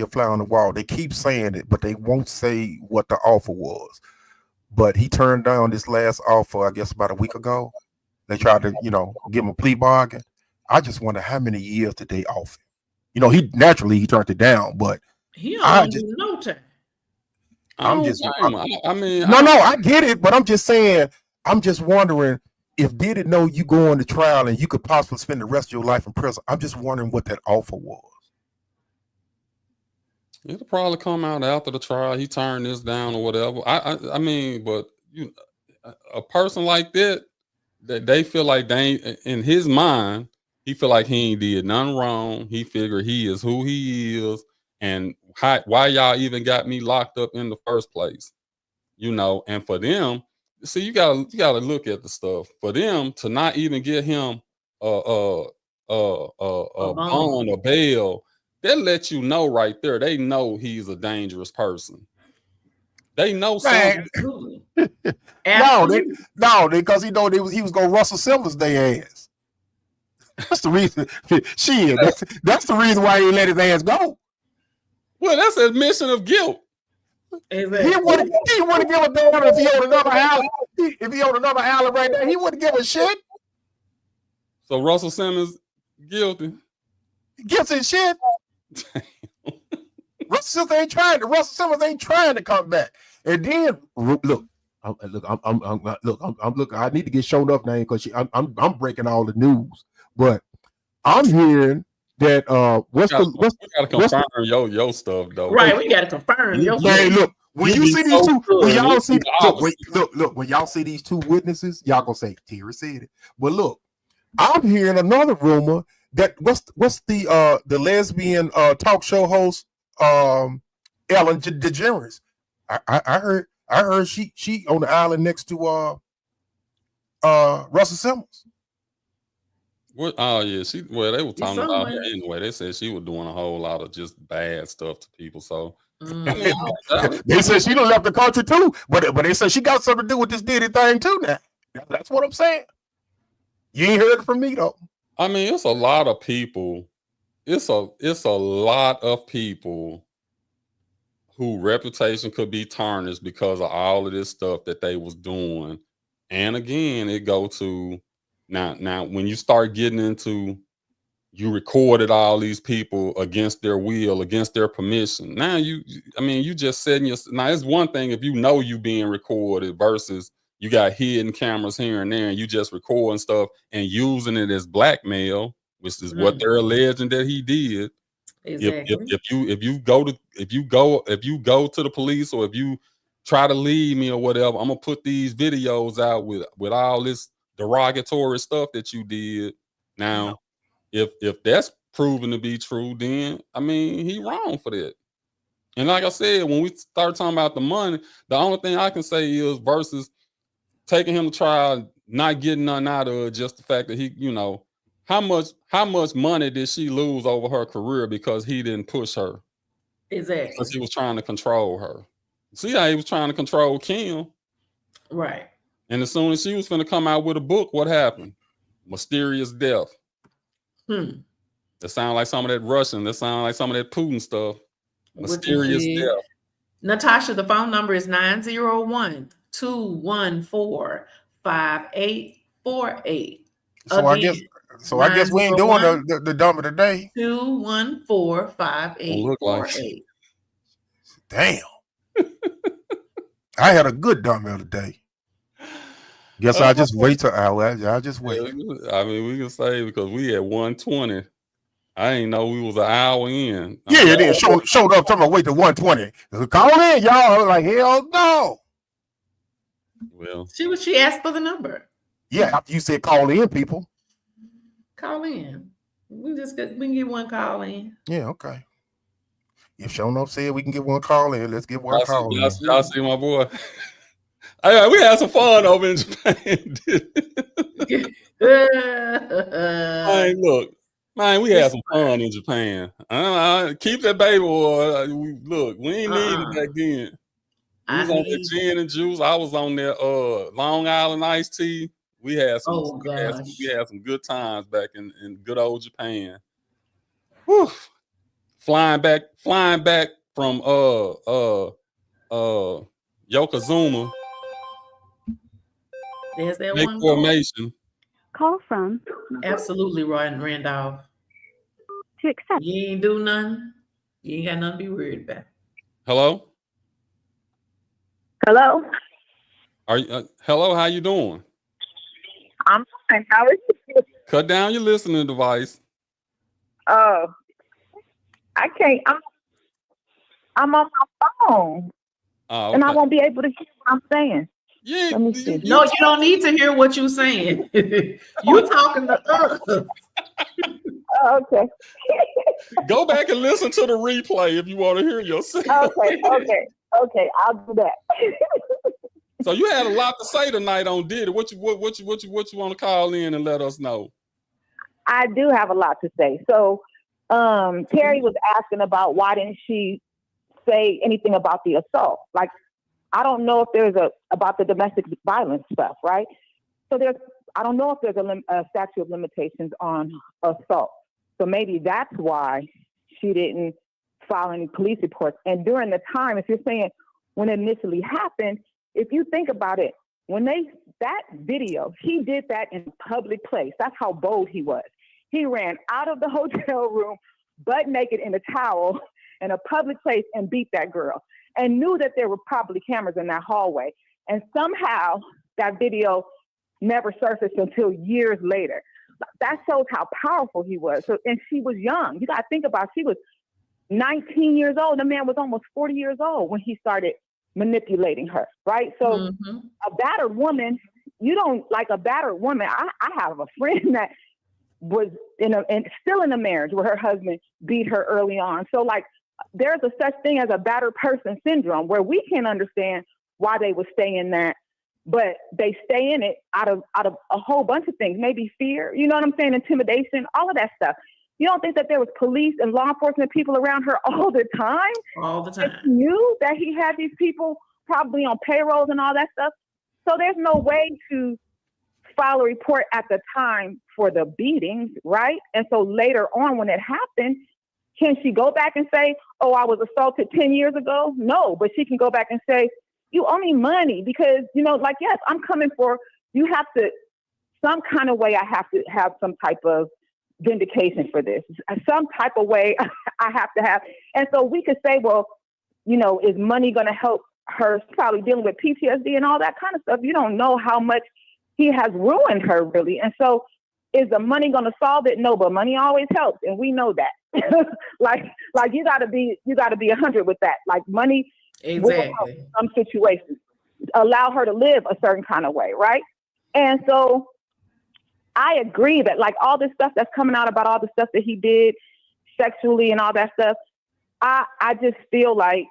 fly on the wall. They keep saying it, but they won't say what the offer was. But he turned down this last offer, I guess about a week ago. They tried to, give him a plea bargain. I just wonder how many years did they offer? He turned it down, but he don't do no time. I get it, but I'm just saying, I'm just wondering if Diddy know you going to trial and you could possibly spend the rest of your life in prison. I'm just wondering what that offer was. It'll probably come out after the trial. He turned this down or whatever. I mean, but a person like that they feel like they ain't, in his mind, he feel like he ain't did nothing wrong. He figured he is who he is, and why y'all even got me locked up in the first place, And for them, see, you gotta look at the stuff. For them to not even get him a bond or bail. They let you know right there. They know he's a dangerous person. They know something. No, because he know he was gonna Russell Simmons their ass. That's the reason. Shit, that's the reason why he let his ass go. Well, that's admission of guilt. Exactly. He wouldn't give a damn if he owned another island. If he owned another island right there, he wouldn't give a shit. So Russell Simmons guilty. Guilty shit. Russell Simmons ain't trying to come back. And then look, I need to get shown up now because I'm breaking all the news. But I'm hearing that we gotta confirm your stuff though. Right, we gotta confirm your stuff. Hey, look, when you see these two, when y'all see when y'all see these two witnesses, y'all gonna say Tyre said it. But look, I'm hearing another rumor that what's the lesbian talk show host Ellen DeGeneres. I heard she on the island next to Russell Simmons. What? Oh yeah, they were talking about her anyway. They said she was doing a whole lot of just bad stuff to people. So they said she done left the country too, but they said she got something to do with this Diddy thing too. Now that's what I'm saying. You ain't heard it from me though. I mean, it's a lot of people. It's a lot of people whose reputation could be tarnished because of all of this stuff that they was doing. And again, it go to now when you start getting into, you recorded all these people against their will, against their permission. Now you just setting your. Now it's one thing if you know you being recorded versus you got hidden cameras here and there and you just recording stuff and using it as blackmail, which is what they're alleging that he did. Exactly. If you go to the police, or if you try to leave me or whatever, I'm gonna put these videos out with all this derogatory stuff that you did. Now, if that's proven to be true, then I mean he wrong for that. And like I said, when we start talking about the money, the only thing I can say is versus taking him to trial, not getting none out of it, just the fact that he, how much money did she lose over her career because he didn't push her? Exactly. Because he was trying to control her. See how he was trying to control Kim? Right. And as soon as she was finna come out with a book, what happened? Mysterious death. That sound like some of that Russian. That sound like some of that Putin stuff. Mysterious death. Natasha, the phone number is 901-214-5848. So I guess we ain't doing the dumb of the day. 214-5848. Damn. I had a good dumb of the day. Guess I'll just wait till I'll just wait. I mean, we can say because we at 120. I ain't know we was an hour in. Yeah, then showed up talking about wait to 120. Call in, y'all. I was like, hell no. Well, she asked for the number. Yeah, after you said call in, people. Call in. We can get one call in. Yeah, okay. If Shono said we can get one call in, let's get one call in. Y'all see my boy. We had some fun over in Japan. Man, look, man, we had some fun in Japan. Keep that baby boy. Look, we ain't need it back then. We was on that gin and juice. I was on that Long Island iced tea. We had some. We had some good times back in good old Japan. Whew. Flying back from Yokozuna. There's that Lake one formation. Call from. Absolutely, Randolph. To accept. You ain't do nothing. You ain't got nothing to be worried about. Hello. Hello. Are you? Hello. How you doing? I'm fine. How are you? Cut down your listening device. Oh, I can't. I'm on my phone, Okay. and I won't be able to hear what I'm saying. Yeah. Let me see. No, you don't need to hear what you're saying. You talking to us. Okay. Go back and listen to the replay if you want to hear yourself. Okay. I'll do that. So you had a lot to say tonight on Diddy. What you want to call in and let us know? I do have a lot to say. So, Terry was asking about why didn't she say anything about the assault? Like, I don't know if there's about the domestic violence stuff, right? So I don't know if there's a statute of limitations on assault. So maybe that's why she didn't file any police reports. And during the time, if you're saying when it initially happened, if you think about it, that video, he did that in a public place. That's how bold he was. He ran out of the hotel room, butt naked in a towel in a public place and beat that girl, and knew that there were probably cameras in that hallway. And somehow that video never surfaced until years later. That shows how powerful he was. So, and she was young. You got to think about, she was 19 years old. The man was almost 40 years old when he started manipulating her, right? So a battered woman, you don't like a battered woman. I have a friend that was still in a marriage where her husband beat her early on. So like, there's a such thing as a battered person syndrome where we can't understand why they would stay in that, but they stay in it out of a whole bunch of things, maybe fear, you know what I'm saying? Intimidation, all of that stuff. You don't think that there was police and law enforcement people around her all the time? All the time. She knew that he had these people probably on payrolls and all that stuff. So there's no way to file a report at the time for the beatings, right? And so later on when it happened, can she go back and say, oh, I was assaulted 10 years ago? No, but she can go back and say, you owe me money because, like, yes, I'm coming for, you have to, some kind of way I have to have some type of vindication for this. Some type of way I have to have. And so we could say, well, is money going to help her? She's probably dealing with PTSD and all that kind of stuff. You don't know how much he has ruined her, really. And so is the money going to solve it? No, but money always helps. And we know that. like you gotta be 100 with that. Like money will help in some situations, allow her to live a certain kind of way, right? And so I agree that like all this stuff that's coming out about all the stuff that he did sexually and all that stuff, I just feel like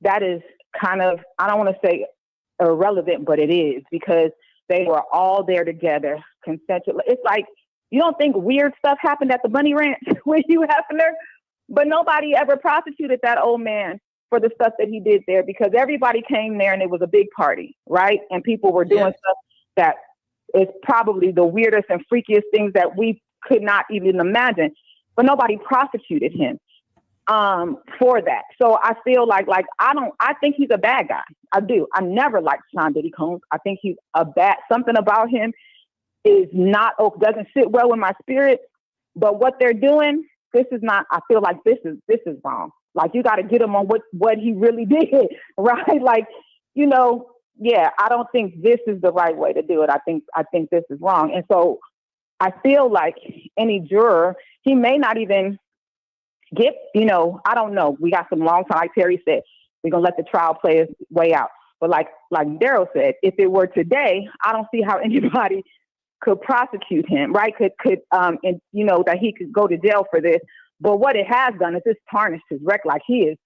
that is kind of, I don't want to say irrelevant, but it is, because they were all there together, consensual. It's like You don't think weird stuff happened at the Bunny Ranch when you happened there? But nobody ever prosecuted that old man for the stuff that he did there, because everybody came there and it was a big party, right? And people were doing stuff that is probably the weirdest and freakiest things that we could not even imagine. But nobody prosecuted him for that. So I feel like I think he's a bad guy. I do. I never liked Sean Diddy Combs. I think he's something about him is not, doesn't sit well with my spirit. But what they're doing, this is not, I feel like this is wrong. Like, you got to get him on what he really did, right? Like, you know, I don't think this is the right way to do it. I think this is wrong. And so I feel like any juror, he may not even get, you know, I don't know. We got some long time, like Terry said, we're going to let the trial play its way out. But like Daryl said, if it were today, I don't see how anybody could prosecute him, right? And you know, that he could go to jail for this. But what it has done is it's tarnished his record. Like, he is,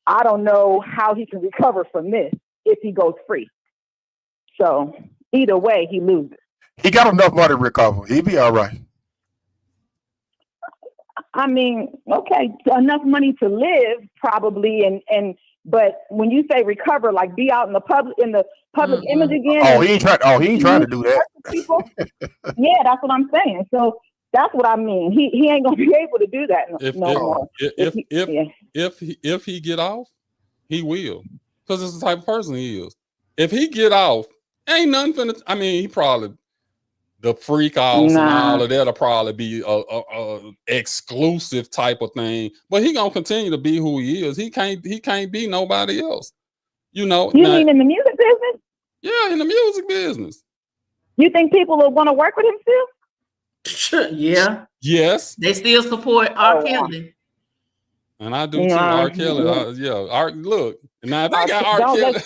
I don't know how he can recover from this if he goes free. So either way, he loses. He got enough money to recover. He'll be all right. I mean, okay, enough money to live probably, but when you say recover, like be out in the public image again. Oh, he ain't trying to do that. People, yeah, that's what I'm saying. So that's what I mean. He ain't gonna be able to do that no more. If he get off, he will, because it's the type of person he is. If he get off, ain't nothing finna. I mean, he probably the freak offs and all of that'll probably be a exclusive type of thing. But he gonna continue to be who he is. He can't be nobody else. You know. You mean in the music business? Yeah, in the music business. You think people will want to work with him still? Yeah. Yes. They still support R. Kelly. And I do too, R. Kelly. Look, now if I got R. Kelly.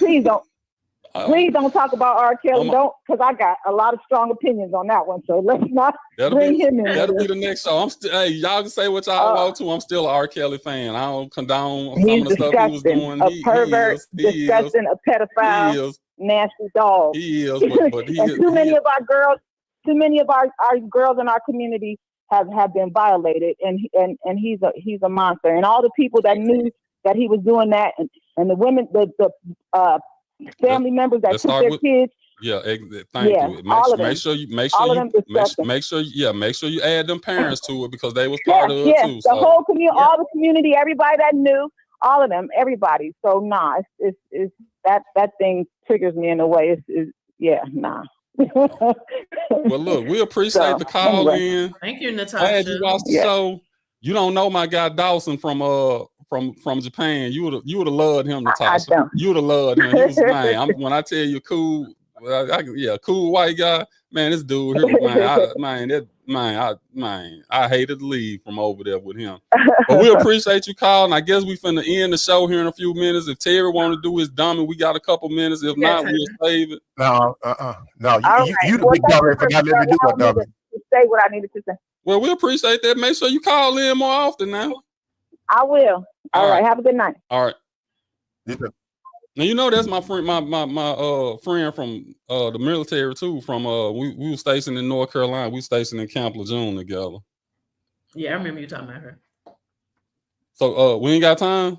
Please don't talk about R. Kelly. Don't, because I got a lot of strong opinions on that one. So let's not bring him in. That'll be the next show. Hey, y'all can say what y'all want to. I'm still an R. Kelly fan. I don't condone some of the stuff he was doing. A pervert, disgusting, a pedophile, nasty dog. He is, but he and too many of our girls in our community have been violated, and he's a monster. And all the people that knew that he was doing that, and the women, the family members that took their kids. Yeah, thank you. Make sure you add them parents to it, because they was part of it too. The whole community, all the community, everybody that knew, all of them, everybody. So it's that thing triggers me in a way. Well, look, we appreciate the call in. Thank you, Natasha. Glad you watched the show. You don't know my guy Dawson from Japan. You would have loved him, Natasha. You would have loved him. He was man. When I tell you cool, cool white guy, man. This dude here, I hated to leave from over there with him. But we appreciate you calling. I guess we finna end the show here in a few minutes. If Terry want to do his dummy, we got a couple minutes. If not, we'll save it. No. You the big dummy for not letting me do my dummy. Say what I needed to say. Well, we appreciate that. Make sure you call in more often now. I will. All right. Have a good night. All right. Now, you know, that's my friend, my friend from the military too. From we were stationed in North Carolina. We stationed in Camp Lejeune together. Yeah, I remember you talking about her. So we ain't got time.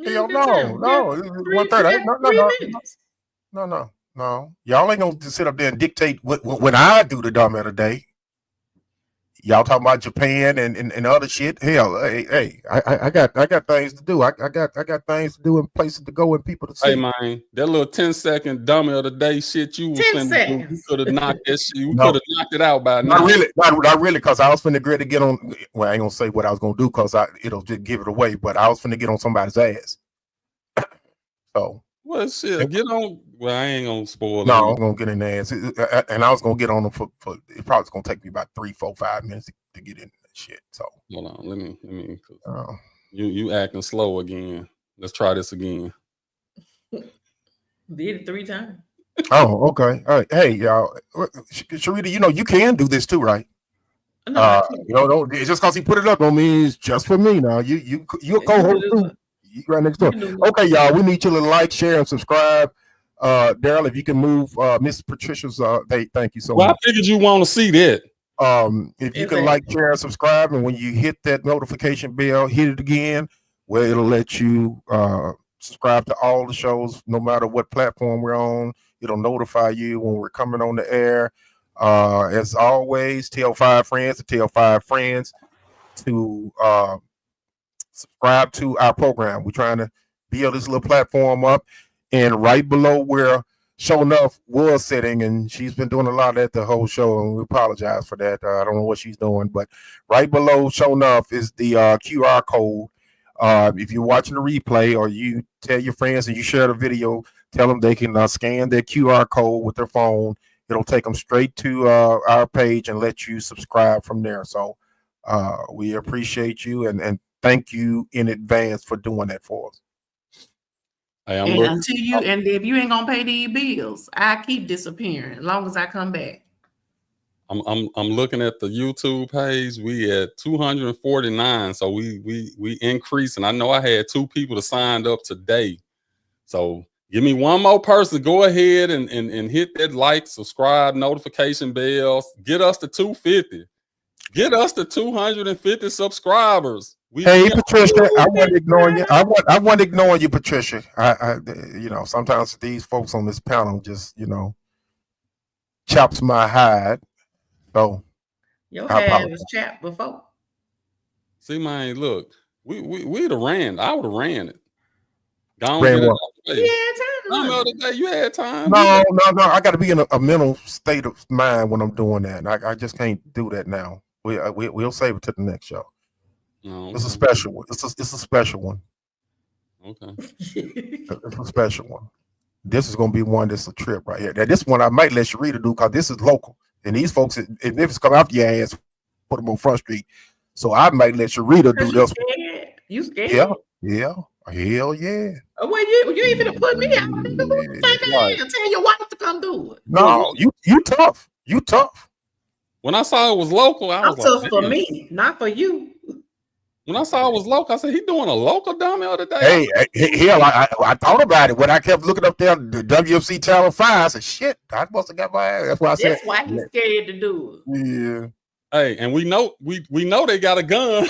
Hell no. 1:30. No. Y'all ain't gonna sit up there and dictate when I do the dumb of the day. Y'all talking about Japan and other shit. Hell, hey, I got things to do. I got things to do and places to go and people to see. Hey man, that little 10-second dummy of the day shit you was finna do, you could have knocked that shit. You could have knocked it out by now. Not really, because I was finna to get on. Well, I ain't gonna say what I was gonna do because it'll just give it away. But I was finna get on somebody's ass. So. Well, shit, get on. Well, I ain't gonna spoil it. No, I'm gonna get in there, and I was gonna get on them for. It probably gonna take me about 3, 4, 5 minutes to get in that shit. So hold on, let me. You acting slow again. Let's try this again. Did it 3 times. Oh, okay. All right. Hey, y'all, Sharita, you know you can do this too, right? No, don't just because he put it up on me is just for me. Now you a co-host too. You right next door. Okay, y'all, we need you to like, share, and subscribe. Daryl, if you can move Miss Patricia's thank you so Well, I much. figured you want to see that. If you can like, share, and subscribe, and when you hit that notification bell, hit it again, where it'll let you subscribe to all the shows, no matter what platform we're on. It'll notify you when we're coming on the air. As always, tell 5 friends to tell 5 friends to subscribe to our program. We're trying to build this little platform up, and right below where Show Enough was sitting, and she's been doing a lot of that the whole show, and we apologize for that. I don't know what she's doing, but right below Show Enough is the QR code. If you're watching the replay, or you tell your friends and you share the video, tell them they can scan their QR code with their phone. It'll take them straight to our page and let you subscribe from there. So we appreciate you, and thank you in advance for doing that for us. Hey, And until you, and if you ain't gonna pay these bills, I keep disappearing as long as I come back. I'm looking at the YouTube page. We at 249, so we increasing. I know I had 2 people that signed up today, so give me one more person. Go ahead and hit that like, subscribe, notification bells. Get us to 250. Get us to 250 subscribers. Hey, Patricia, I wasn't ignoring you. I wasn't ignoring you, Patricia. I sometimes these folks on this panel just, chops my hide. So your hide was chapped before. See, man, look, we'd have ran. I would have ran it. Ran what? You had time. No. I got to be in a mental state of mind when I'm doing that. I just can't do that now. We'll save it to the next show. Oh, okay. It's a special one. It's a special one. Okay. It's a special one. This is going to be one that's a trip right here. Now, this one I might let Sharita do because this is local. And these folks, if it's come out your ass, put them on Front Street. So I might let Sharita do this. You scared? Yeah. Hell yeah. Well, you ain't gonna put me out. I am. Tell your wife to come do it. No, you tough. You tough. When I saw it was local, I was tough like, for me, not for you. When I saw it was local, I said, he doing a local dumb the other day. Hey, hell, I thought about it when I kept looking up there, the WFC Channel 5. I said, shit, I must have got my ass. That's why I said. That's why he's scared to do it. Yeah. Hey, and we know they got a gun.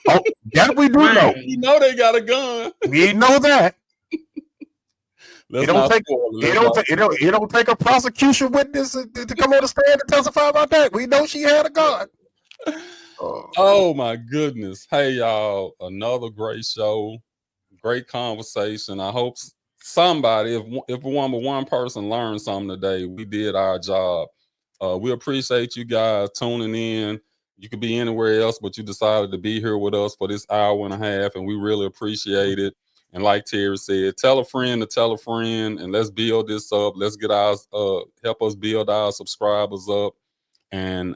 Oh, that we do know. We know they got a gun. We know that. It don't take a prosecution witness to come on the stand and testify about that. We know she had a gun. Oh my goodness. Hey y'all, another great show, great conversation. I hope somebody, if one person learned something today, we did our job. We appreciate you guys tuning in. You could be anywhere else, but you decided to be here with us for this hour and a half, and we really appreciate it. And like Terry said, tell a friend to tell a friend, and let's build this up. Let's get our help us build our subscribers up. And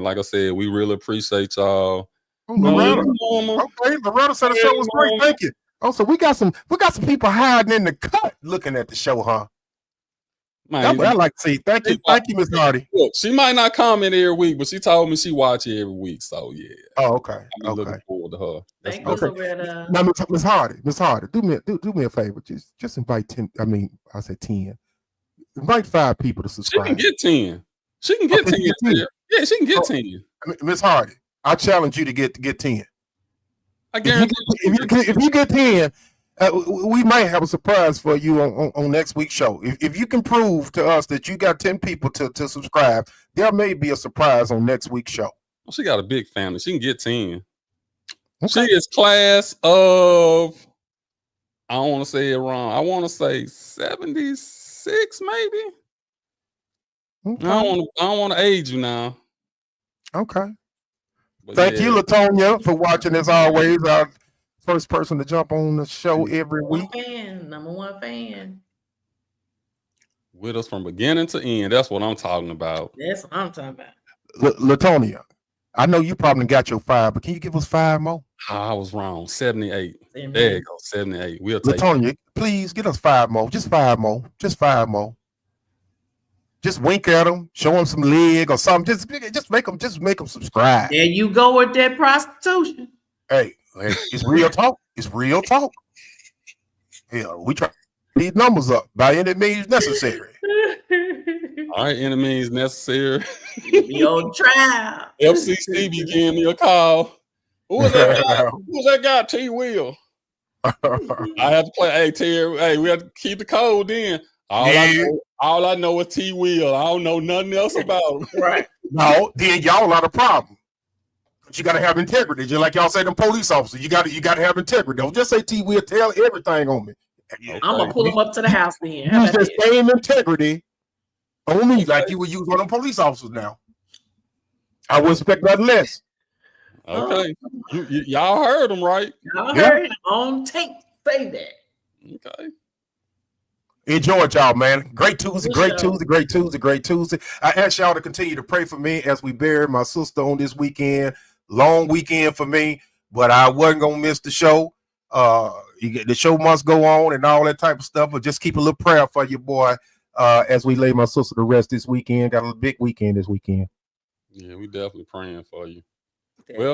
like I said, we really appreciate y'all. Loretta. Okay, Loretta said the show was great. Thank you. Oh, so we got some people hiding in the cut looking at the show, huh? Man, that's what I like to see. Thank you, Miss Hardy. Look, she might not comment every week, but she told me she watch it every week. So yeah. Oh, okay. I'm looking forward to her. Thank you, Loretta. Now, Miss Hardy, do me a favor. Just invite 10. I mean, I said 10. Invite 5 people to subscribe. She can get 10. She can get 10. Yeah, she can get 10. Miss Hardy, I challenge you to get 10. I guarantee if you get 10, we might have a surprise for you on next week's show. If you can prove to us that you got 10 people to subscribe, there may be a surprise on next week's show. Well, she got a big family. She can get 10. Okay. She is class of, I don't want to say it wrong. I want to say 76, maybe. Okay. I don't want to age you now. Okay. But thank you, Latonia, for watching as always. Our first person to jump on the show every week. Number one fan. With us from beginning to end. That's what I'm talking about. That's what I'm talking about. Latonia, I know you probably got your 5, but can you give us 5 more? I was wrong. 78. There you go. 78. We'll take Latonia, please get us 5 more. Just 5 more. Just 5 more. Just wink at them, show them some leg or something. Just make them subscribe. There you go with that prostitution. Hey, it's real talk. It's real talk. Yeah, we try these numbers up by any means necessary. All right, any means necessary. Be on trial. FCC be giving me a call. Who was that guy? Who was that guy? T. Will. I have to play. Hey, Terry. Hey, we have to keep the code in. All I know is T. Will. I don't know nothing else about him. Right. No, then y'all are the problem. But you gotta have integrity. Just like y'all say, them police officers, you gotta have integrity. Don't just say T. Will tell everything on me. Okay. I'm gonna pull them up to the house then. Use the same integrity on me like you would use on them police officers now. I would expect nothing less. Okay. Y'all heard him, right? Y'all heard him on tape say that. Okay. Enjoy it, y'all, man. Great Tuesday, great Tuesday, great Tuesday, great Tuesday. I ask y'all to continue to pray for me as we bury my sister on this weekend. Long weekend for me, but I wasn't gonna miss the show. The show must go on and all that type of stuff, but just keep a little prayer for your boy as we lay my sister to rest this weekend. Got a big weekend this weekend. Yeah, we definitely praying for you. Definitely.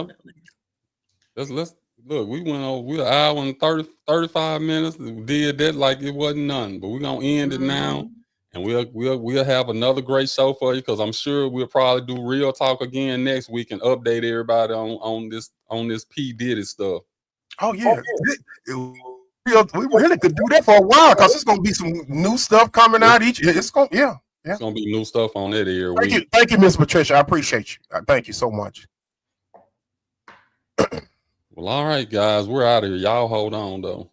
Well, let's look. We went over. We're an hour and 35 minutes. We did that like it wasn't none, but we're gonna end it now, and we'll have another great show for you because I'm sure we'll probably do real talk again next week and update everybody on this P. Diddy stuff. Oh yeah. We really could do that for a while because it's gonna be some new stuff coming out each. It's gonna It's gonna be new stuff on that every week. Thank you, Miss Patricia. I appreciate you. Thank you so much. Well, all right, guys, we're out of here. Y'all hold on though.